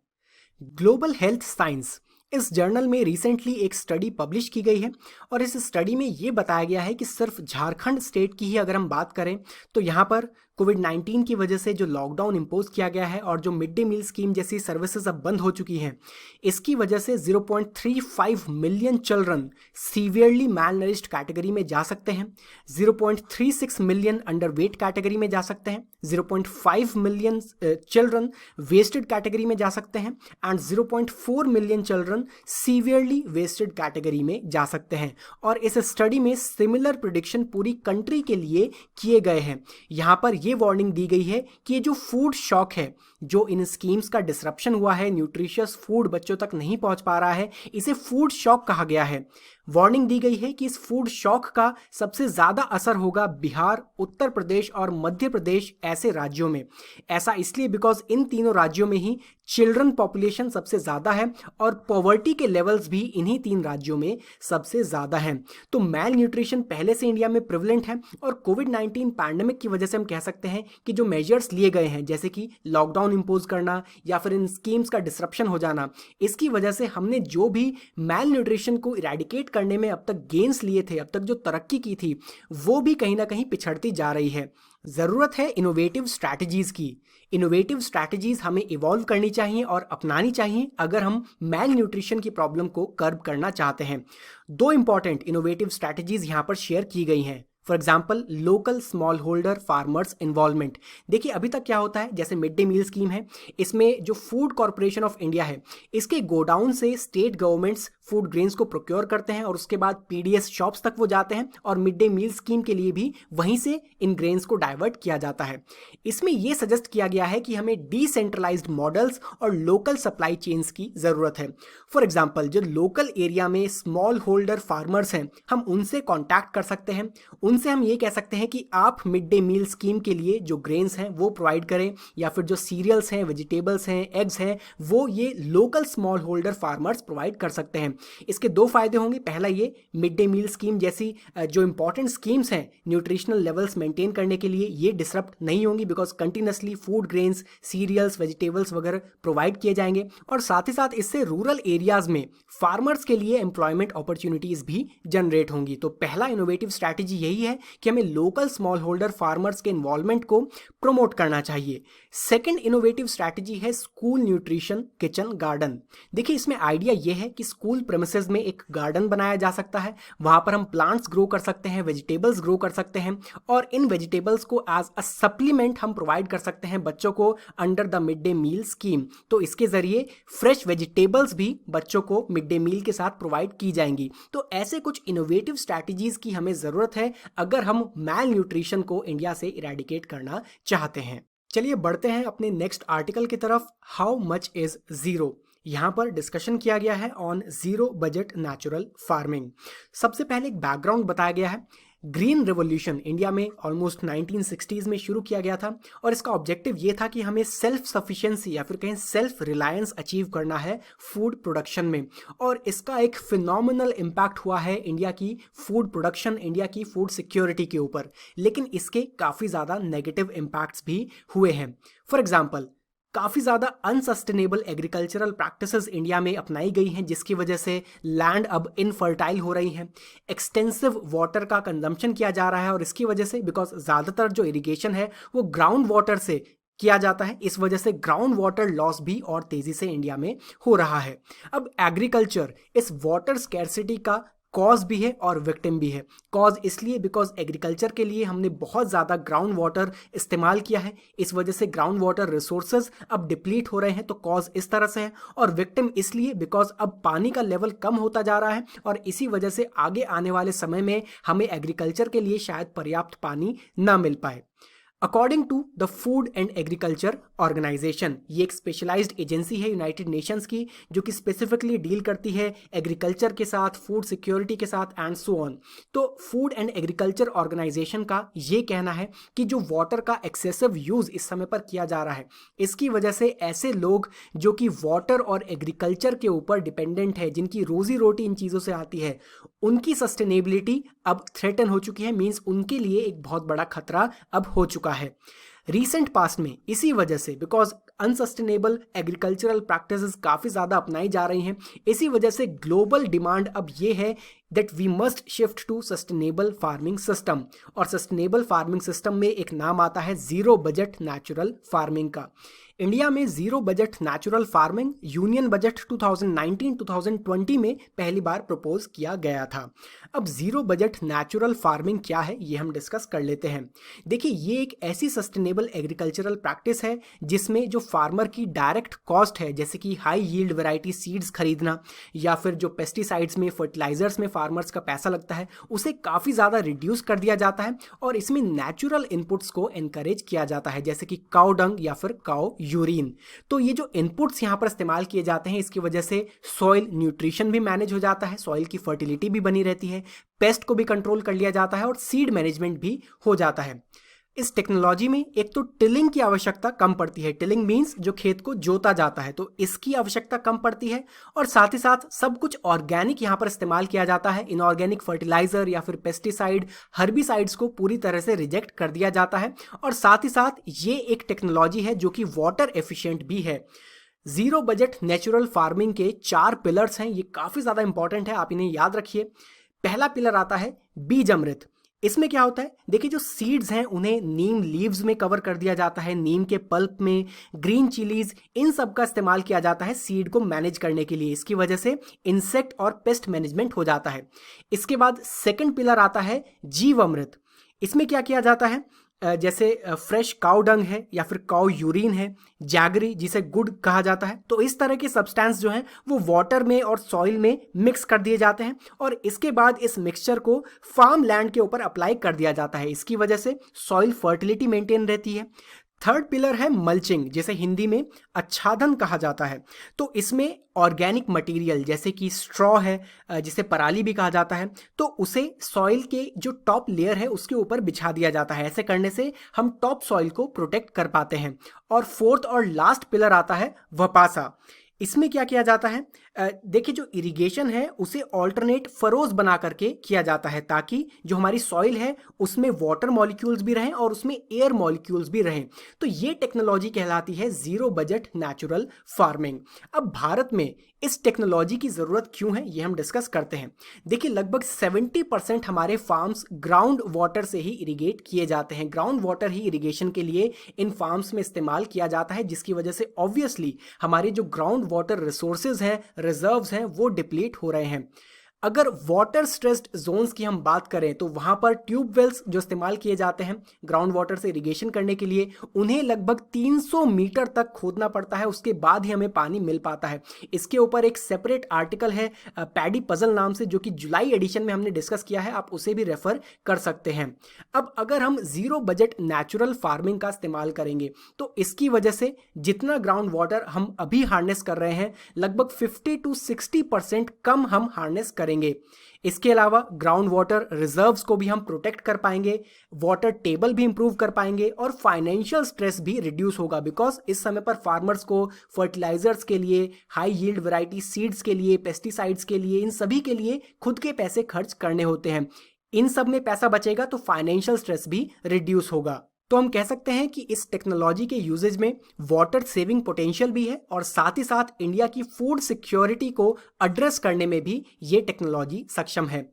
ग्लोबल हेल्थ साइंस इस जर्नल में रिसेंटली एक स्टडी पब्लिश की गई है, और इस स्टडी में ये बताया गया है कि सिर्फ झारखंड स्टेट की ही अगर हम बात करें तो यहाँ पर कोविड-19 की वजह से जो लॉकडाउन इम्पोज किया गया है और जो मिड डे मील स्कीम जैसी सर्विसेज अब बंद हो चुकी हैं, इसकी वजह से 0.35 मिलियन चिल्ड्रन सीवियरली मैलनरिश्ड कैटेगरी में जा सकते हैं, 0.36 मिलियन अंडर वेट कैटेगरी में जा सकते हैं, 0.5 मिलियन चिल्ड्रन वेस्टेड कैटेगरी में जा सकते हैं, and 0.4 million children severely wasted category में जा सकते हैं। और इस स्टडी में सिमिलर प्रेडिक्शन पूरी कंट्री के लिए किए गए हैं। यहाँ पर ये वार्निंग दी गई है कि ये जो फूड शॉक है, जो इन स्कीम्स का डिसरप्शन हुआ है, न्यूट्रिशियस फूड बच्चों तक नहीं पहुंच पा रहा है, इसे फूड शॉक कहा गया है। वार्निंग दी गई है कि इस फूड शॉक का सबसे ज़्यादा असर होगा बिहार, उत्तर प्रदेश और मध्य प्रदेश ऐसे राज्यों में। ऐसा इसलिए बिकॉज इन तीनों राज्यों में ही चिल्ड्रन पॉपुलेशन सबसे ज़्यादा है और पॉवर्टी के लेवल्स भी इन्हीं 3 राज्यों में सबसे ज़्यादा हैं। तो मैल न्यूट्रिशन पहले से इंडिया में प्रिवलेंट है और कोविड-19 पैंडेमिक की वजह से हम कह सकते हैं कि जो मेजर्स लिए गए हैं, जैसे कि लॉकडाउन इम्पोज करना या फिर इन स्कीम्स का डिसरप्शन हो जाना, इसकी वजह से हमने जो भी मैल न्यूट्रिशन को इरेडिकेट करने में अब तक गेन्स लिए थे, अब तक जो तरक्की की थी, वो भी कहीं ना कहीं पिछड़ती जा रही है। ज़रूरत है इनोवेटिव स्ट्रैटेजीज़ की। इनोवेटिव स्ट्रैटेजीज़ हमें इवॉल्व करनी चाहिए और अपनानी चाहिए अगर हम मैल न्यूट्रिशन की प्रॉब्लम को कर्ब करना चाहते हैं। 2 इंपॉर्टेंट इनोवेटिव स्ट्रैटेजीज़ यहाँ पर शेयर की गई हैं। For example, local small holder farmers involvement. देखिए अभी तक क्या होता है, जैसे मिड डे मील स्कीम है, इसमें जो फूड कॉरपोरेशन ऑफ इंडिया है, इसके गोडाउन से स्टेट गवर्नमेंट्स फूड ग्रेन्स को प्रोक्योर करते हैं और उसके बाद पीडीएस शॉप्स तक वो जाते हैं और मिड डे मील स्कीम के लिए भी वहीं से इन ग्रेन्स को डाइवर्ट किया जाता है। इसमें यह सजेस्ट किया गया है कि हमें डिसेंट्रलाइज्ड मॉडल्स और लोकल सप्लाई चेन्स की ज़रूरत है। फॉर एग्जाम्पल, जो लोकल एरिया में स्मॉल होल्डर फार्मर्स हैं, हम उनसे कॉन्टैक्ट कर सकते हैं। उनसे हम ये कह सकते हैं कि आप मिड डे मील स्कीम के लिए जो ग्रेन्स हैं वो प्रोवाइड करें, या फिर जो सीरियल्स हैं, वेजिटेबल्स हैं, एग्स हैं, वो ये local small holder farmers provide कर सकते हैं। इसके 2 फायदे होंगे। पहला, ये मिड डे मील स्कीम जैसी जो इंपॉर्टेंट स्कीम्स हैं न्यूट्रिशनल लेवल्स मेंटेन करने के लिए, ये डिसरप्ट नहीं होंगी because continuously food grains, cereals, vegetables वगैरह प्रोवाइड किए जाएंगे। और साथ ही साथ इससे रूरल एरियाज में फार्मर्स के लिए एम्प्लॉयमेंट अपॉर्चुनिटीज भी जनरेट होंगी। तो पहला इनोवेटिव स्ट्रैटेजी यही है कि हमें लोकल स्मॉल होल्डर फार्मर्स के इन्वॉल्वमेंट को प्रमोट करना चाहिए। सेकंड इनोवेटिव स्ट्रैटेजी है स्कूल न्यूट्रिशन किचन गार्डन। देखिए इसमें आइडिया यह है कि स्कूल प्रेमिसेस में एक गार्डन बनाया जा सकता है, वहां पर हम प्लांट्स ग्रो कर सकते हैं, वेजिटेबल्स ग्रो कर सकते हैं और इन वेजिटेबल्स को एज अ सप्लीमेंट हम प्रोवाइड कर सकते हैं बच्चों को under the mid day meal scheme. तो इसके जरिए फ्रेश वेजिटेबल्स भी बच्चों को मिड डे मील के साथ प्रोवाइड की जाएंगी। तो ऐसे कुछ इनोवेटिव स्ट्रैटेजीज की हमें जरूरत है अगर हम मैल न्यूट्रिशन को इंडिया से इरेडिकेट करना चाहते हैं। चलिए बढ़ते हैं अपने नेक्स्ट आर्टिकल की तरफ। How much is zero. यहाँ पर डिस्कशन किया गया है on zero budget natural farming. सबसे पहले एक बैकग्राउंड बताया गया है। ग्रीन रेवोल्यूशन इंडिया में ऑलमोस्ट 1960s में शुरू किया गया था और इसका ऑब्जेक्टिव ये था कि हमें सेल्फ सफिशिएंसी या फिर कहें सेल्फ रिलायंस अचीव करना है फूड प्रोडक्शन में। और इसका एक फिनोमिनल इम्पैक्ट हुआ है इंडिया की फूड प्रोडक्शन, इंडिया की फूड सिक्योरिटी के ऊपर। लेकिन इसके काफ़ी ज़्यादा नेगेटिव इम्पैक्ट्स भी हुए हैं। फॉर एग्जाम्पल, काफ़ी ज़्यादा अनसस्टेनेबल एग्रीकल्चरल प्रैक्टिसेस इंडिया में अपनाई गई हैं जिसकी वजह से लैंड अब इनफर्टाइल हो रही है। एक्सटेंसिव वाटर का कंजम्पशन किया जा रहा है और इसकी वजह से बिकॉज ज़्यादातर जो इरिगेशन है वो ग्राउंड वाटर से किया जाता है, इस वजह से ग्राउंड वाटर लॉस भी और तेज़ी से इंडिया में हो रहा है। अब एग्रीकल्चर इस वाटर स्कैर्सिटी का कॉज भी है और विक्टिम भी है। कॉज इसलिए बिकॉज एग्रीकल्चर के लिए हमने बहुत ज़्यादा ग्राउंड वाटर इस्तेमाल किया है, इस वजह से ग्राउंड वाटर रिसोर्सेज अब डिप्लीट हो रहे हैं, तो कॉज इस तरह से है। और विक्टिम इसलिए बिकॉज अब पानी का लेवल कम होता जा रहा है और इसी वजह से आगे आने वाले समय में हमें एग्रीकल्चर के लिए शायद पर्याप्त पानी ना मिल पाए। According to the food and agriculture organisation, ये एक स्पेशलाइज्ड एजेंसी है यूनाइटेड नेशंस की जो कि स्पेसिफिकली डील करती है एग्रीकल्चर के साथ, फूड सिक्योरिटी के साथ एंड सो ऑन। तो फूड एंड एग्रीकल्चर ऑर्गेनाइजेशन का ये कहना है कि जो वाटर का एक्सेसिव यूज़ इस समय पर किया जा रहा है, इसकी वजह से ऐसे लोग जो कि वाटर और एग्रीकल्चर के ऊपर डिपेंडेंट है, जिनकी रोजी रोटी इन चीज़ों से आती है, उनकी सस्टेनेबिलिटी अब थ्रेटन हो चुकी है। मीन्स उनके लिए एक बहुत बड़ा खतरा अब हो चुका है। रिसेंट पास्ट में इसी वजह से बिकॉज अनसस्टेनेबल एग्रीकल्चरल प्रैक्टिसेस काफ़ी ज़्यादा अपनाई जा रही हैं, इसी वजह से ग्लोबल डिमांड अब ये है that we must shift to sustainable farming system. और सस्टेनेबल फार्मिंग सिस्टम में एक नाम आता है ज़ीरो बजट नेचुरल फार्मिंग का। इंडिया में zero budget natural farming union budget 2019-2020 में पहली बार प्रपोज किया गया था। अब ज़ीरो बजट नेचुरल फार्मिंग क्या है ये हम डिस्कस कर लेते हैं। देखिए ये एक ऐसी सस्टेनेबल एग्रीकल्चरल प्रैक्टिस है जिसमें जो फार्मर की डायरेक्ट कॉस्ट है, जैसे कि हाई यील्ड वैरायटी सीड्स खरीदना या फिर जो पेस्टिसाइड्स में, फर्टिलाइजर्स में फार्मर्स का पैसा लगता है उसे काफ़ी ज़्यादा रिड्यूस कर दिया जाता है और इसमें नेचुरल इनपुट्स को एनकरेज किया जाता है, जैसे कि काउ डंग या फिर काउ यूरिन। तो ये जो इनपुट्स यहाँ पर इस्तेमाल किए जाते हैं इसकी वजह से सॉइल न्यूट्रिशन भी मैनेज हो जाता है, सॉइल की फर्टिलिटी भी बनी रहती है, पेस्ट को भी कंट्रोल कर लिया जाता है और सीड मैनेजमेंट भी हो जाता है। इस टेक्नोलॉजी में एक तो टिलिंग की आवश्यकता कम पड़ती है, टिलिंग मीन्स जो खेत को जोता जाता है, तो इसकी आवश्यकता कम पड़ती है और साथ ही साथ सब कुछ ऑर्गेनिक यहाँ पर इस्तेमाल किया जाता है। इनऑर्गेनिक फर्टिलाइजर या फिर पेस्टिसाइड, हर्बिसाइड्स को पूरी तरह से रिजेक्ट कर दिया जाता है और साथ ही साथ ये एक टेक्नोलॉजी है जो कि वाटर एफिशिएंट भी है। जीरो बजट नेचुरल फार्मिंग के 4 पिलर्स हैं, ये काफ़ी ज़्यादा इंपॉर्टेंट है, आप इन्हें याद रखिए। पहला पिलर आता है बीज अमृत। इसमें क्या होता है, देखिए जो सीड्स हैं उन्हें नीम लीव्स में कवर कर दिया जाता है, नीम के पल्प में, ग्रीन चिलीज, इन सब का इस्तेमाल किया जाता है सीड को मैनेज करने के लिए। इसकी वजह से इंसेक्ट और पेस्ट मैनेजमेंट हो जाता है। इसके बाद सेकंड पिलर आता है जीव अमृत। इसमें क्या किया जाता है, जैसे फ्रेश काउ डंग है या फिर काउ यूरिन है, जैगरी जिसे गुड़ कहा जाता है, तो इस तरह के सब्सटेंस जो हैं वो वाटर में और सॉइल में मिक्स कर दिए जाते हैं और इसके बाद इस मिक्सचर को फार्म लैंड के ऊपर अप्लाई कर दिया जाता है। इसकी वजह से सॉइल फर्टिलिटी मेंटेन रहती है। थर्ड पिलर है मल्चिंग, जिसे हिंदी में आच्छादन कहा जाता है। तो इसमें ऑर्गेनिक मटेरियल जैसे कि स्ट्रॉ है, जिसे पराली भी कहा जाता है, तो उसे सॉइल के जो टॉप लेयर है उसके ऊपर बिछा दिया जाता है। ऐसे करने से हम टॉप सॉइल को प्रोटेक्ट कर पाते हैं। और फोर्थ और लास्ट पिलर आता है वपासा। इसमें क्या किया जाता है, देखिए जो इरिगेशन है उसे ऑल्टरनेट फरोज बना करके किया जाता है ताकि जो हमारी सॉइल है उसमें वाटर मॉलिक्यूल्स भी रहें और उसमें एयर मॉलिक्यूल्स भी रहें। तो ये टेक्नोलॉजी कहलाती है जीरो बजट नेचुरल फार्मिंग। अब भारत में इस टेक्नोलॉजी की ज़रूरत क्यों है ये हम डिस्कस करते हैं। देखिए लगभग 70% हमारे फार्म्स ग्राउंड वाटर से ही इरिगेट किए जाते हैं। ग्राउंड वाटर ही इरिगेशन के लिए इन फार्म्स में इस्तेमाल किया जाता है, जिसकी वजह से ऑब्वियसली हमारे जो ग्राउंड वाटर रिसोर्सेज हैं, रिजर्व्स हैं, वो डिप्लीट हो रहे हैं। अगर वाटर स्ट्रेस्ड जोन्स की हम बात करें तो वहाँ पर ट्यूब वेल्स जो इस्तेमाल किए जाते हैं ग्राउंड वाटर से इरिगेशन करने के लिए, उन्हें लगभग 300 मीटर तक खोदना पड़ता है, उसके बाद ही हमें पानी मिल पाता है। इसके ऊपर एक सेपरेट आर्टिकल है पैडी पजल नाम से, जो कि जुलाई एडिशन में हमने डिस्कस किया है, आप उसे भी रेफर कर सकते हैं। अब अगर हम जीरो बजट नेचुरल फार्मिंग का इस्तेमाल करेंगे तो इसकी वजह से जितना ग्राउंड वाटर हम अभी हार्नेस कर रहे हैं लगभग 50 to 60% कम हम हार्नेस करेंगे। इसके अलावा ग्राउंड वाटर रिजर्व्स को भी हम प्रोटेक्ट कर पाएंगे, वाटर टेबल भी इंप्रूव कर पाएंगे और फाइनेंशियल स्ट्रेस भी रिड्यूस होगा। बिकॉज इस समय पर फार्मर्स को फर्टिलाइजर्स के लिए, हाई यील्ड वैरायटी सीड्स के लिए, पेस्टिसाइड्स के लिए, इन सभी के लिए खुद के पैसे खर्च करने होते हैं। इन सब में पैसा बचेगा तो फाइनेंशियल स्ट्रेस भी रिड्यूस होगा। तो हम कह सकते हैं कि इस टेक्नोलॉजी के यूजेज में वाटर सेविंग पोटेंशियल भी है और साथ ही साथ इंडिया की फूड सिक्योरिटी को एड्रेस करने में भी ये टेक्नोलॉजी सक्षम है।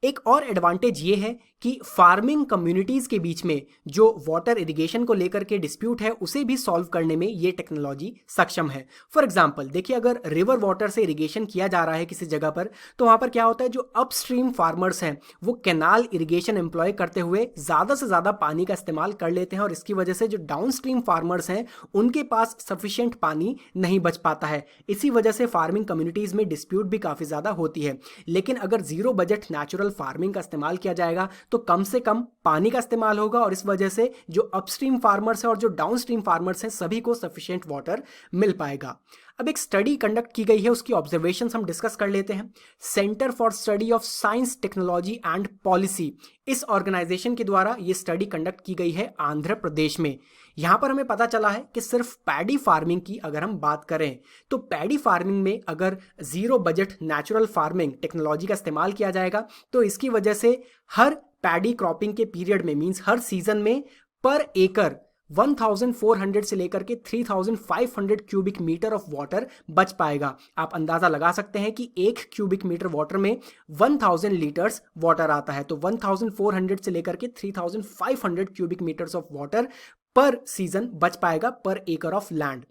एक और एडवांटेज ये है कि फार्मिंग कम्युनिटीज़ के बीच में जो वाटर इरिगेशन को लेकर के डिस्प्यूट है उसे भी सॉल्व करने में ये टेक्नोलॉजी सक्षम है। फॉर एग्जांपल देखिए, अगर रिवर वाटर से इरिगेशन किया जा रहा है किसी जगह पर, तो वहाँ पर क्या होता है, जो अपस्ट्रीम फार्मर्स हैं वो कैनाल इरिगेशन एम्प्लॉय करते हुए ज़्यादा से ज़्यादा पानी का इस्तेमाल कर लेते हैं और इसकी वजह से जो डाउन स्ट्रीम फार्मर्स हैं उनके पास सफिशिएंट पानी नहीं बच पाता है। इसी वजह से फार्मिंग कम्युनिटीज़ में डिस्प्यूट भी काफ़ी ज़्यादा होती है। लेकिन अगर जीरो बजट नेचुरल फार्मिंग का इस्तेमाल किया जाएगा तो कम से कम पानी का इस्तेमाल होगा और इस वजह से जो अपस्ट्रीम फार्मर्स हैं और जो डाउनस्ट्रीम फार्मर्स हैं सभी को सफिशिएंट वाटर मिल पाएगा। अब एक स्टडी कंडक्ट की गई है, उसकी ऑब्जर्वेशंस हम डिस्कस कर लेते हैं। Centre for study of science, technology and policy, इस ऑर्गेनाइजेशन के द्वारा ये स्टडी कंडक्ट की गई है आंध्र प्रदेश में। यहाँ पर हमें पता चला है कि सिर्फ पैडी फार्मिंग की अगर हम बात करें तो पैडी फार्मिंग में अगर zero budget natural farming technology का इस्तेमाल किया जाएगा तो इसकी वजह से हर पैडी क्रॉपिंग के पीरियड में, मींस हर सीजन में पर एकड़ 1400 से लेकर के 3500 क्यूबिक मीटर ऑफ वाटर बच पाएगा। आप अंदाज़ा लगा सकते हैं कि 1 क्यूबिक मीटर वाटर में 1000 लीटर्स वाटर आता है, तो 1400 से लेकर के 3500 क्यूबिक मीटर्स ऑफ वाटर पर सीजन बच पाएगा पर एकड़ ऑफ लैंड।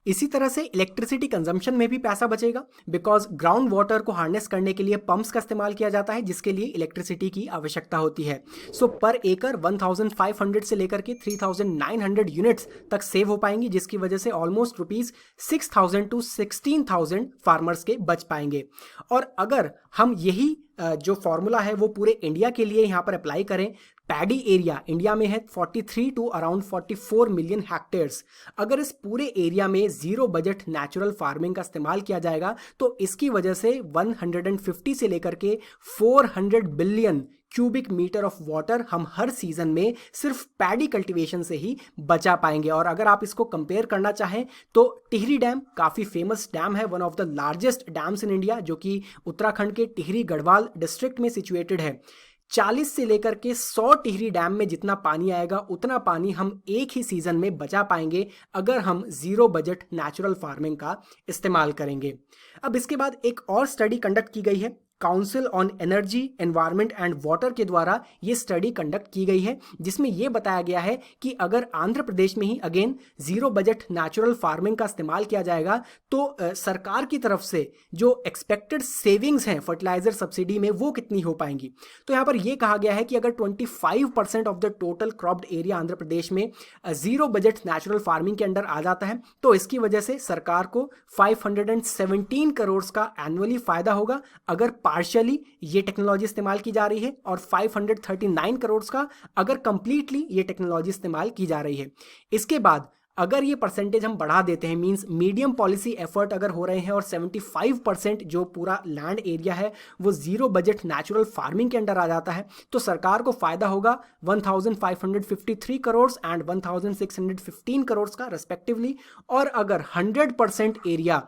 इसी तरह से इलेक्ट्रिसिटी कंजम्पशन में भी पैसा बचेगा, बिकॉज ग्राउंड वाटर को हार्नेस करने के लिए पंप्स का इस्तेमाल किया जाता है जिसके लिए इलेक्ट्रिसिटी की आवश्यकता होती है। सो पर एकड़ 1500 से लेकर के 3900 यूनिट्स तक सेव हो पाएंगी, जिसकी वजह से ऑलमोस्ट रुपीज़ 6000 to 16000 फार्मर्स के बच पाएंगे। और अगर हम यही जो फॉर्मूला है वो पूरे इंडिया के लिए यहाँ पर अप्लाई करें, पैडी एरिया इंडिया में है 43 टू अराउंड 44 मिलियन हेक्टेयर्स। अगर इस पूरे एरिया में जीरो बजट नेचुरल फार्मिंग का इस्तेमाल किया जाएगा तो इसकी वजह से 150 से लेकर के 400 billion cubic metre of water हम हर सीजन में सिर्फ पैडी कल्टीवेशन से ही बचा पाएंगे। और अगर आप इसको कंपेयर करना चाहें तो टिहरी डैम काफ़ी फेमस डैम है, one of the largest dams in India, जो कि उत्तराखंड के टिहरी गढ़वाल डिस्ट्रिक्ट में सिचुएटेड है। 40 से लेकर के 100 टिहरी डैम में जितना पानी आएगा उतना पानी हम एक ही सीजन में बचा पाएंगे अगर हम जीरो बजट नेचुरल फार्मिंग का इस्तेमाल करेंगे। अब इसके बाद एक और स्टडी कंडक्ट की गई है, council on energy environment and water के द्वारा ये स्टडी कंडक्ट की गई है, जिसमें यह बताया गया है कि अगर आंध्र प्रदेश में ही again zero budget natural farming का इस्तेमाल किया जाएगा तो सरकार की तरफ से जो एक्सपेक्टेड सेविंग्स हैं फर्टिलाइजर सब्सिडी में वो कितनी हो पाएंगी। तो यहाँ पर यह कहा गया है कि अगर 25% of the total cropped area Andhra Pradesh में जीरो बजट नेचुरल फार्मिंग के अंडर आ जाता है तो इसकी वजह से सरकार को 517 करोड़ का एनुअली फायदा होगा अगर पार्शियली ये टेक्नोलॉजी इस्तेमाल की जा रही है, और 539 करोड़ का अगर कंप्लीटली ये टेक्नोलॉजी इस्तेमाल की जा रही है। इसके बाद अगर ये परसेंटेज हम बढ़ा देते हैं, मींस मीडियम पॉलिसी एफर्ट अगर हो रहे हैं और 75% जो पूरा लैंड एरिया है वो जीरो बजट नेचुरल फार्मिंग के अंडर आ जाता है, तो सरकार को फायदा होगा 1553 करोड़ एंड 1615 करोड़ का रेस्पेक्टिवली। और अगर 100% area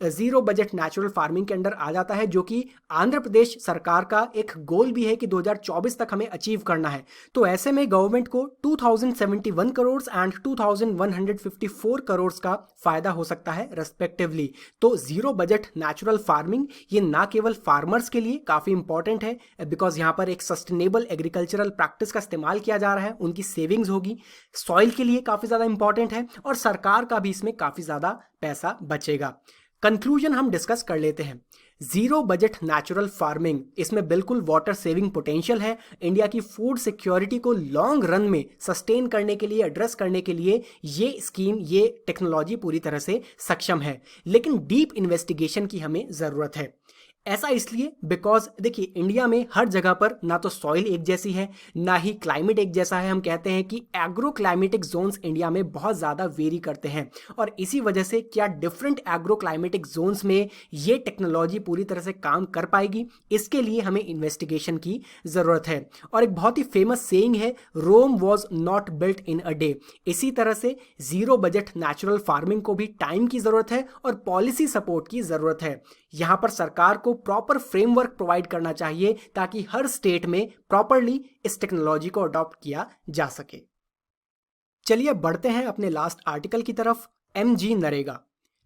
zero budget natural farming के अंडर आ जाता है, जो कि आंध्र प्रदेश सरकार का एक गोल भी है कि 2024 तक हमें अचीव करना है, तो ऐसे में गवर्नमेंट को 2071 करोड़ एंड 2154 करोड़ का फायदा हो सकता है रेस्पेक्टिवली। तो जीरो बजट नेचुरल फार्मिंग ये ना केवल फार्मर्स के लिए काफ़ी इंपॉर्टेंट है बिकॉज यहाँ पर एक सस्टेनेबल एग्रीकल्चरल प्रैक्टिस का इस्तेमाल किया जा रहा है, उनकी सेविंग्स होगी, सॉइल के लिए काफ़ी ज़्यादा इंपॉर्टेंट है और सरकार का भी इसमें काफ़ी ज़्यादा पैसा बचेगा। कंक्लूजन हम डिस्कस कर लेते हैं। जीरो बजट नेचुरल फार्मिंग, इसमें बिल्कुल वाटर सेविंग पोटेंशियल है। इंडिया की फूड सिक्योरिटी को लॉन्ग रन में सस्टेन करने के लिए, एड्रेस करने के लिए ये स्कीम, ये टेक्नोलॉजी पूरी तरह से सक्षम है, लेकिन डीप इन्वेस्टिगेशन की हमें ज़रूरत है। ऐसा इसलिए बिकॉज देखिए इंडिया में हर जगह पर ना तो सॉइल एक जैसी है ना ही क्लाइमेट एक जैसा है। हम कहते हैं कि एग्रो क्लाइमेटिक जोन्स इंडिया में बहुत ज़्यादा वेरी करते हैं और इसी वजह से क्या डिफरेंट एग्रो क्लाइमेटिक जोन्स में ये टेक्नोलॉजी पूरी तरह से काम कर पाएगी, इसके लिए हमें इन्वेस्टिगेशन की ज़रूरत है। और एक बहुत ही फेमस सेइंग है, Rome was not built in a day. इसी तरह से जीरो बजट नेचुरल फार्मिंग को भी टाइम की ज़रूरत है और पॉलिसी सपोर्ट की ज़रूरत है। यहाँ पर सरकार को प्रॉपर फ्रेमवर्क प्रोवाइड करना चाहिए ताकि हर स्टेट में प्रॉपरली इस टेक्नोलॉजी को अडॉप्ट किया जा सके। चलिए बढ़ते हैं अपने लास्ट आर्टिकल की तरफ, एमजी नरेगा।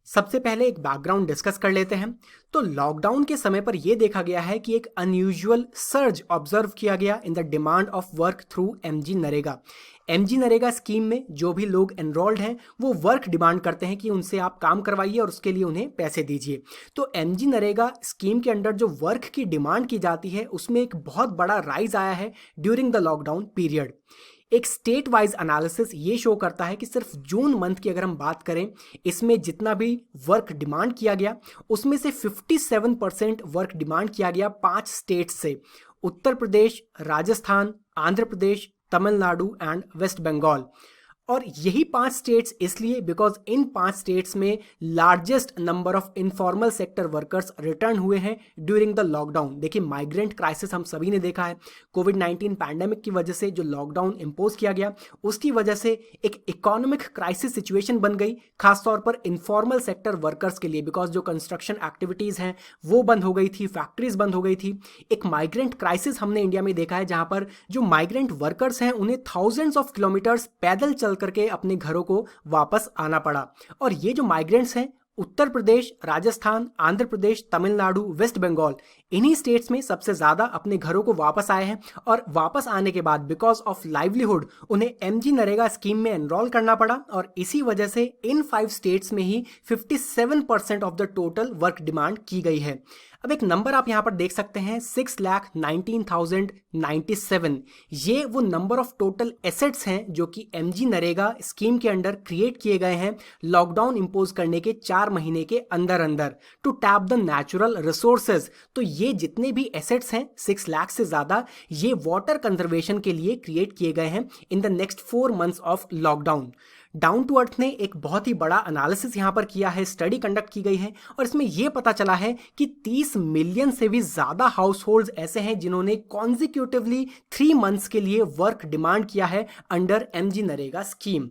सबसे पहले एक बैकग्राउंड डिस्कस कर लेते हैं। तो लॉकडाउन के समय पर यह देखा गया है कि एक अनयूजुअल सर्ज ऑब्जर्व किया गया in the demand of work through MG NREGA. MG NREGA scheme में जो भी लोग एनरोल्ड हैं वो वर्क डिमांड करते हैं कि उनसे आप काम करवाइए और उसके लिए उन्हें पैसे दीजिए। तो एमजी नरेगा स्कीम के अंडर जो वर्क की डिमांड की जाती है उसमें एक बहुत बड़ा राइज आया है ड्यूरिंग द लॉकडाउन पीरियड। एक स्टेट वाइज एनालिसिस ये शो करता है कि सिर्फ जून मंथ की अगर हम बात करें, इसमें जितना भी वर्क डिमांड किया गया उसमें से 57% वर्क डिमांड किया गया 5 स्टेट्स से, उत्तर प्रदेश, राजस्थान, आंध्र प्रदेश, तमिलनाडु एंड वेस्ट बंगाल। और यही 5 स्टेट्स इसलिए बिकॉज इन 5 स्टेट्स में largest number of informal sector workers return हुए हैं ड्यूरिंग द लॉकडाउन। देखिए माइग्रेंट क्राइसिस हम सभी ने देखा है, कोविड-19 पैंडेमिक की वजह से जो लॉकडाउन इम्पोज किया गया उसकी वजह से एक इकोनॉमिक क्राइसिस सिचुएशन बन गई, खासतौर पर इनफॉर्मल सेक्टर वर्कर्स के लिए, बिकॉज जो कंस्ट्रक्शन एक्टिविटीज़ हैं वो बंद हो गई थी, फैक्ट्रीज बंद हो गई थी। एक माइग्रेंट क्राइसिस हमने इंडिया में देखा है जहाँ पर जो माइग्रेंट वर्कर्स हैं उन्हें थाउजेंड्स ऑफ किलोमीटर्स पैदल चल करके अपने घरों को वापस आना पड़ा। और ये जो माइग्रेंट्स हैं उत्तर प्रदेश, राजस्थान, आंध्र प्रदेश, तमिलनाडु, वेस्ट बंगाल, इन्हीं स्टेट्स में सबसे ज़्यादा अपने घरों को वापस आए हैं। और वापस आने के बाद बिकॉज ऑफ लाइवलीहुड उन्हें एमजी नरेगा स्कीम में एनरोल करना पड़ा और इसी वजह से इन 5 स्टेट्स में ही 57% of the total work demand की गई है। अब एक नंबर आप यहाँ पर देख सकते हैं 6,19,097। ये वो नंबर ऑफ टोटल एसेट्स हैं जो कि एमजी नरेगा स्कीम के अंडर क्रिएट किए गए हैं लॉकडाउन इंपोज करने के 4 महीने के अंदर अंदर to tap the natural resources. तो ये जितने भी एसेट्स हैं 6 लाख से ज़्यादा, ये वाटर कंजर्वेशन के लिए क्रिएट किए गए हैं in the next 4 months of lockdown. Down to earth ने एक बहुत ही बड़ा एनालिसिस यहाँ पर किया है, स्टडी कंडक्ट की गई है और इसमें यह पता चला है कि 30 मिलियन से भी ज़्यादा हाउस होल्ड्स ऐसे हैं जिन्होंने कॉन्जिक्यूटिवली 3 मंथ्स के लिए वर्क डिमांड किया है अंडर एमजी नरेगा स्कीम।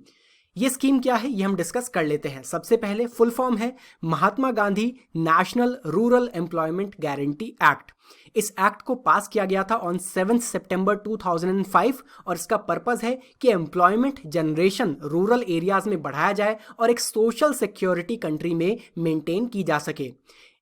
ये स्कीम क्या है ये हम डिस्कस कर लेते हैं। सबसे पहले फुल फॉर्म है Mahatma Gandhi National Rural Employment Guarantee Act. इस एक्ट को पास किया गया था ऑन 7 सितंबर 2005 और इसका पर्पस है कि एम्प्लॉयमेंट जनरेशन रूरल एरियाज में बढ़ाया जाए और एक सोशल सिक्योरिटी कंट्री में मेंटेन की जा सके।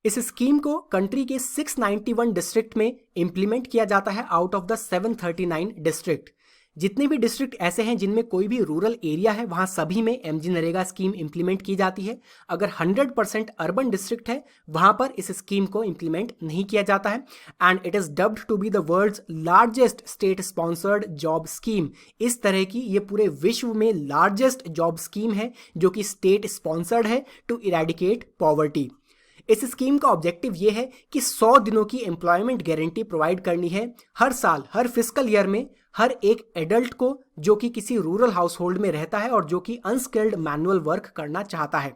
इस स्कीम को कंट्री के 691 डिस्ट्रिक्ट में इंप्लीमेंट किया जाता है आउट ऑफ द 739 डिस्ट्रिक्ट। जितने भी डिस्ट्रिक्ट ऐसे हैं जिनमें कोई भी रूरल एरिया है वहां सभी में एमजी नरेगा स्कीम इंप्लीमेंट की जाती है। अगर 100% अर्बन डिस्ट्रिक्ट है वहां पर इस स्कीम को इंप्लीमेंट नहीं किया जाता है। And it is dubbed to be the world's largest state sponsored job scheme. इस तरह की ये पूरे विश्व में लार्जेस्ट जॉब स्कीम है जो कि स्टेट स्पॉन्सर्ड है टू इरेडिकेट पॉवर्टी। इस स्कीम का ऑब्जेक्टिव ये है कि 100 दिनों की एम्प्लॉयमेंट गारंटी प्रोवाइड करनी है हर साल, हर फिस्कल ईयर में हर एक एडल्ट को जो कि किसी रूरल हाउस होल्ड में रहता है और जो कि अनस्किल्ड मैनुअल वर्क करना चाहता है।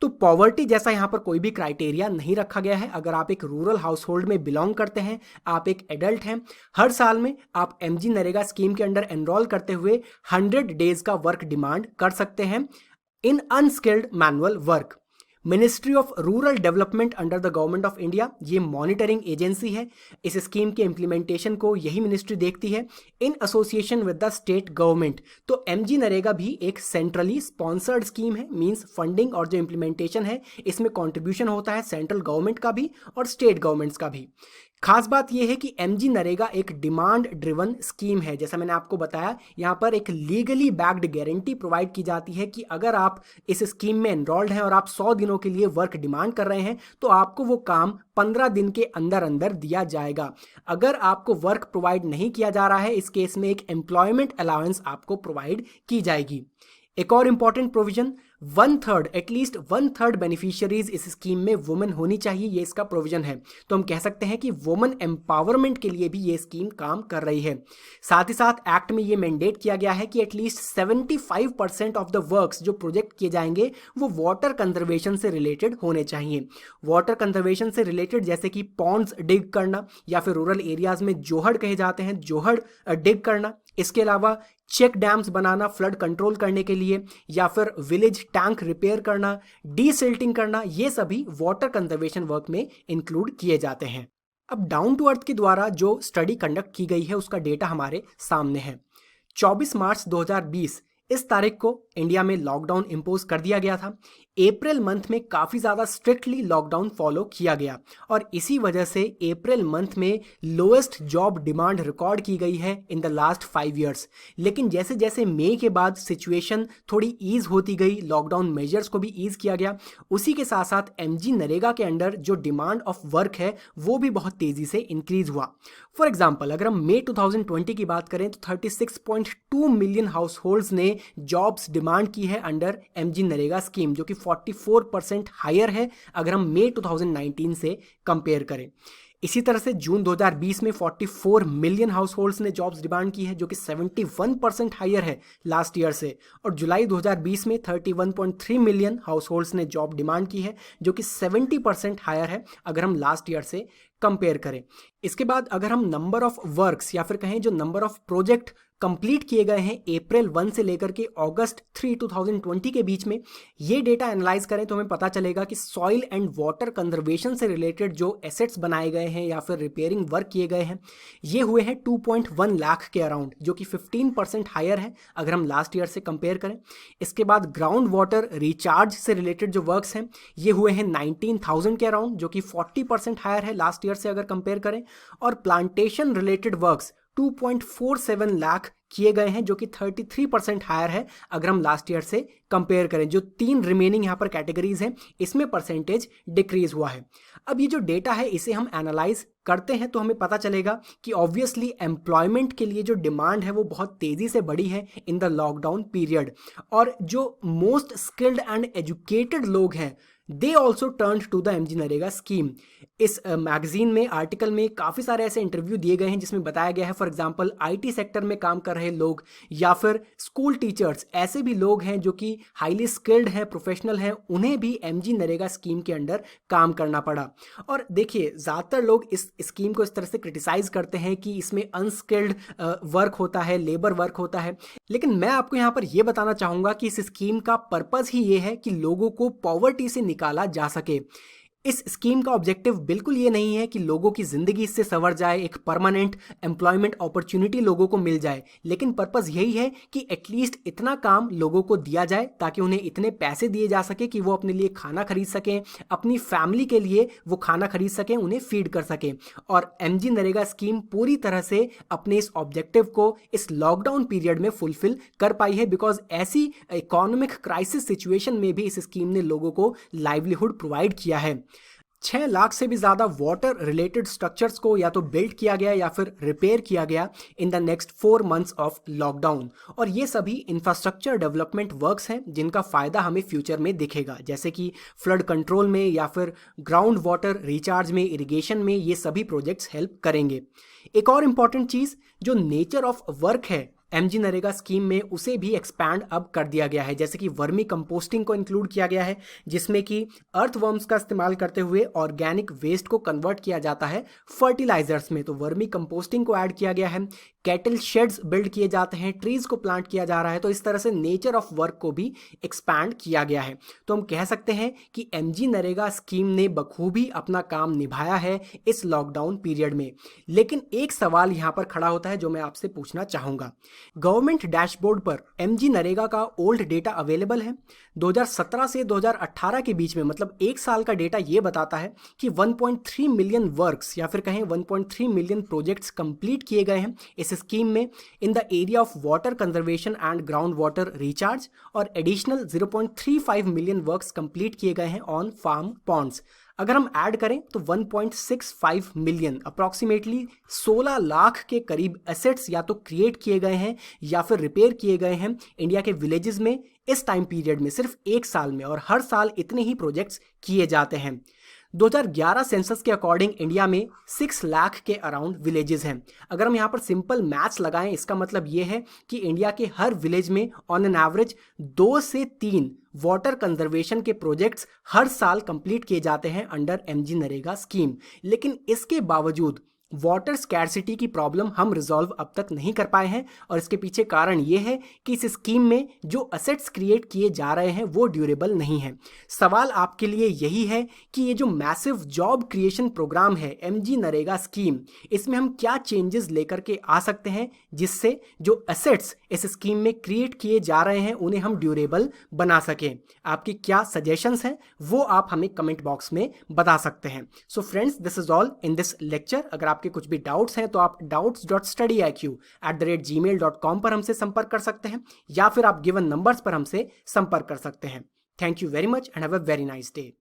तो पॉवर्टी जैसा यहाँ पर कोई भी क्राइटेरिया नहीं रखा गया है। अगर आप एक रूरल हाउस होल्ड में बिलोंग करते हैं, आप एक एडल्ट हैं, हर साल में आप एमजी नरेगा स्कीम के अंडर एनरोल करते हुए 100 डेज का वर्क डिमांड कर सकते हैं in unskilled manual work. Ministry of rural development under the government of India ये मॉनिटरिंग एजेंसी है। इस स्कीम के इम्प्लीमेंटेशन को यही मिनिस्ट्री देखती है in association with the state government. तो एमजी नरेगा भी एक सेंट्रली स्पॉन्सर्ड स्कीम है, मींस फंडिंग और जो इम्प्लीमेंटेशन है इसमें कंट्रीब्यूशन होता है सेंट्रल गवर्नमेंट का भी और स्टेट गवर्नमेंट्स का भी। खास बात यह है कि एमजी नरेगा एक डिमांड ड्रिवन स्कीम है। जैसा मैंने आपको बताया, यहाँ पर एक लीगली बैक्ड गारंटी प्रोवाइड की जाती है कि अगर आप इस स्कीम में एनरोल्ड हैं और आप 100 दिनों के लिए वर्क डिमांड कर रहे हैं तो आपको वो काम 15 दिन के अंदर अंदर दिया जाएगा। अगर आपको वर्क प्रोवाइड नहीं किया जा रहा है, इस केस में एक एम्प्लॉयमेंट अलाउंस आपको प्रोवाइड की जाएगी। एक और इंपॉर्टेंट प्रोविजन, 1/3 एटलीस्ट 1/3 बेनिफिशियरीज इस स्कीम में वुमेन होनी चाहिए, ये इसका प्रोविजन है। तो हम कह सकते हैं कि वुमेन एम्पावरमेंट के लिए भी ये स्कीम काम कर रही है। साथ ही साथ एक्ट में ये मैंडेट किया गया है कि एटलीस्ट 75% ऑफ द वर्क्स जो प्रोजेक्ट किए जाएंगे वो वाटर कंजर्वेशन से रिलेटेड होने चाहिए। वाटर कंजर्वेशन से रिलेटेड जैसे कि पॉन्ड्स डिग करना या फिर रूरल एरियाज में जोहड़ कहे जाते हैं, जोहड़ डिग करना। इसके अलावा चेक डैम्स बनाना फ्लड कंट्रोल करने के लिए, या फिर विलेज टैंक रिपेयर करना, डीसिल्टिंग करना, ये सभी वाटर कंजर्वेशन वर्क में इंक्लूड किए जाते हैं। अब डाउन टू अर्थ के द्वारा जो स्टडी कंडक्ट की गई है उसका डेटा हमारे सामने है। 24 मार्च 2020 इस तारीख को इंडिया में लॉकडाउन इंपोज कर दिया गया था। अप्रैल मंथ में काफ़ी ज़्यादा स्ट्रिक्टली लॉकडाउन फॉलो किया गया और इसी वजह से अप्रैल मंथ में लोएस्ट जॉब डिमांड रिकॉर्ड की गई है इन द लास्ट 5 ईयर्स। लेकिन जैसे जैसे मई के बाद सिचुएशन थोड़ी ईज होती गई, लॉकडाउन मेजर्स को भी ईज किया गया, उसी के साथ साथ एमजी नरेगा के अंडर जो डिमांड ऑफ वर्क है वो भी बहुत तेज़ी से इंक्रीज हुआ। फॉर एग्जाम्पल अगर हम मई 2020 की बात करें तो 36.2 मिलियन हाउस होल्ड्स ने जॉब्स डिमांड की है अंडर एमजी नरेगा स्कीम, जो कि 44% हायर है अगर हम मई 2019 से कंपेयर करें। इसी तरह से जून 2020 में 44 मिलियन हाउस होल्ड्स ने जॉब्स डिमांड की है जो कि 71% हायर है लास्ट ईयर से। और जुलाई 2020 में 31.3 मिलियन हाउस होल्ड्स ने जॉब डिमांड की है जो कि 70% हायर है अगर हम लास्ट ईयर से कंपेयर करें। इसके बाद अगर हम नंबर ऑफ वर्क्स या फिर कहें जो नंबर ऑफ प्रोजेक्ट कंप्लीट किए गए हैं अप्रैल 1 से लेकर के अगस्त 3, 2020 के बीच में, ये डेटा एनालाइज करें तो हमें पता चलेगा कि सॉइल एंड वाटर कंजर्वेशन से रिलेटेड जो एसेट्स बनाए गए हैं या फिर रिपेयरिंग वर्क किए गए हैं ये हुए हैं 2.1 लाख के अराउंड, जो कि 15% हायर है अगर हम लास्ट ईयर से कंपेयर करें। इसके बाद ग्राउंड वाटर रिचार्ज से रिलेटेड जो वर्क्स हैं ये हुए हैं 19,000 के अराउंड, जो कि 40% हायर है लास्ट ईयर से अगर कंपेयर करें। और प्लांटेशन रिलेटेड वर्क्स 2.47 लाख किए गए हैं, जो कि 33% हायर है अगर हम लास्ट ईयर से कंपेयर करें। जो 3 रिमेनिंग यहाँ पर कैटेगरीज हैं इसमें परसेंटेज डिक्रीज हुआ है। अब ये जो डेटा है इसे हम एनालाइज करते हैं तो हमें पता चलेगा कि ऑब्वियसली एम्प्लॉयमेंट के लिए जो डिमांड है वो बहुत तेज़ी से बढ़ी है इन द लॉकडाउन पीरियड, और जो मोस्ट स्किल्ड एंड एजुकेटेड लोग हैं they also turn to the MG NREGA scheme. इस मैगजीन में आर्टिकल में काफ़ी सारे ऐसे इंटरव्यू दिए गए हैं जिसमें बताया गया है, फॉर एग्जांपल आईटी सेक्टर में काम कर रहे लोग या फिर स्कूल टीचर्स, ऐसे भी लोग हैं जो कि हाईली स्किल्ड हैं, प्रोफेशनल हैं, उन्हें भी एमजी नरेगा स्कीम के अंडर काम करना पड़ा। और देखिए ज़्यादातर लोग इस स्कीम को इस तरह से क्रिटिसाइज़ करते हैं कि इसमें अनस्किल्ड वर्क होता है, लेबर वर्क होता है, लेकिन मैं आपको यहाँ पर यह बताना चाहूँगा कि इस स्कीम का पर्पज़ ही ये है कि लोगों को पॉवर्टी से निकाला जा सके। इस स्कीम का ऑब्जेक्टिव बिल्कुल ये नहीं है कि लोगों की ज़िंदगी इससे संवर जाए, एक परमानेंट एम्प्लॉयमेंट अपॉर्चुनिटी लोगों को मिल जाए, लेकिन पर्पज़ यही है कि एटलीस्ट इतना काम लोगों को दिया जाए ताकि उन्हें इतने पैसे दिए जा सके कि वो अपने लिए खाना खरीद सकें, अपनी फैमिली के लिए वो खाना खरीद सकें, उन्हें फीड कर सकें। और एमजी नरेगा स्कीम पूरी तरह से अपने इस ऑब्जेक्टिव को इस लॉकडाउन पीरियड में फुलफिल कर पाई है, बिकॉज ऐसी इकोनॉमिक क्राइसिस सिचुएशन में भी इस स्कीम ने लोगों को लाइवलीहुड प्रोवाइड किया है। 6 लाख से भी ज़्यादा वाटर रिलेटेड स्ट्रक्चर्स को या तो बिल्ड किया गया या फिर रिपेयर किया गया इन the next 4 months of lockdown, और ये सभी इंफ्रास्ट्रक्चर डेवलपमेंट वर्क्स हैं जिनका फ़ायदा हमें फ्यूचर में दिखेगा, जैसे कि फ्लड कंट्रोल में या फिर ग्राउंड वाटर रिचार्ज में, इरिगेशन में, ये सभी प्रोजेक्ट्स हेल्प करेंगे। एक और इम्पॉर्टेंट चीज़, जो नेचर ऑफ वर्क है एमजी नरेगा स्कीम में, उसे भी एक्सपैंड अब कर दिया गया है, जैसे कि वर्मी कंपोस्टिंग को इंक्लूड किया गया है, जिसमें कि अर्थवर्म्स का इस्तेमाल करते हुए ऑर्गेनिक वेस्ट को कन्वर्ट किया जाता है फर्टिलाइजर्स में, तो वर्मी कंपोस्टिंग को ऐड किया गया है। कैटल शेड्स बिल्ड किए जाते हैं, ट्रीज को प्लांट किया जा रहा है, तो इस तरह से नेचर ऑफ वर्क को भी एक्सपैंड किया गया है। तो हम कह सकते हैं कि एमजी नरेगा स्कीम ने बखूबी अपना काम निभाया है इस लॉकडाउन पीरियड में। लेकिन एक सवाल यहाँ पर खड़ा होता है जो मैं आपसे पूछना चाहूँगा। गवर्नमेंट डैशबोर्ड पर एमजी नरेगा का ओल्ड डेटा अवेलेबल है। 2017 से 2018 के बीच में, मतलब एक साल का डेटा ये बताता है कि 1.3 मिलियन वर्क्स या फिर कहें 1.3 मिलियन प्रोजेक्ट्स कंप्लीट किए गए हैं इस स्कीम में in the area of water conservation and ground water recharge, और एडिशनल 0.35 मिलियन वर्क्स कंप्लीट किए गए हैं ऑन फार्म पॉन्ड्स। अगर हम ऐड करें तो 1.65 मिलियन, अप्रॉक्सीमेटली 16 लाख के करीब एसेट्स या तो क्रिएट किए गए हैं या फिर रिपेयर किए गए हैं इंडिया के विलेजेस में इस टाइम पीरियड में, सिर्फ एक साल में, और हर साल इतने ही प्रोजेक्ट्स किए जाते हैं। 2011 सेंसस के अकॉर्डिंग इंडिया में 6 लाख के अराउंड विलेजेस हैं। अगर हम यहाँ पर सिंपल मैथ्स लगाएं, इसका मतलब ये है कि इंडिया के हर विलेज में ऑन एन एवरेज 2 से 3 वाटर कंजर्वेशन के प्रोजेक्ट्स हर साल कंप्लीट किए जाते हैं अंडर एमजी नरेगा स्कीम। लेकिन इसके बावजूद वाटर स्कैरसिटी की प्रॉब्लम हम रिजॉल्व अब तक नहीं कर पाए हैं, और इसके पीछे कारण ये है कि इस स्कीम में जो असेट्स क्रिएट किए जा रहे हैं वो ड्यूरेबल नहीं है। सवाल आपके लिए यही है कि ये जो मैसिव जॉब क्रिएशन प्रोग्राम है एमजी नरेगा स्कीम, इसमें हम क्या चेंजेस लेकर के आ सकते हैं जिससे जो असेट्स इस स्कीम में क्रिएट किए जा रहे हैं उन्हें हम ड्यूरेबल बना सकें। आपकी क्या सजेशंस हैं वो आप हमें कमेंट बॉक्स में बता सकते हैं। So friends, this is all in this lecture. अगर आपके कुछ भी डाउट्स हैं तो आप doubts.studyiq@gmail.com पर हमसे संपर्क कर सकते हैं, या फिर आप गिवन नंबर्स पर हमसे संपर्क कर सकते हैं। Thank you very much and have a very nice day.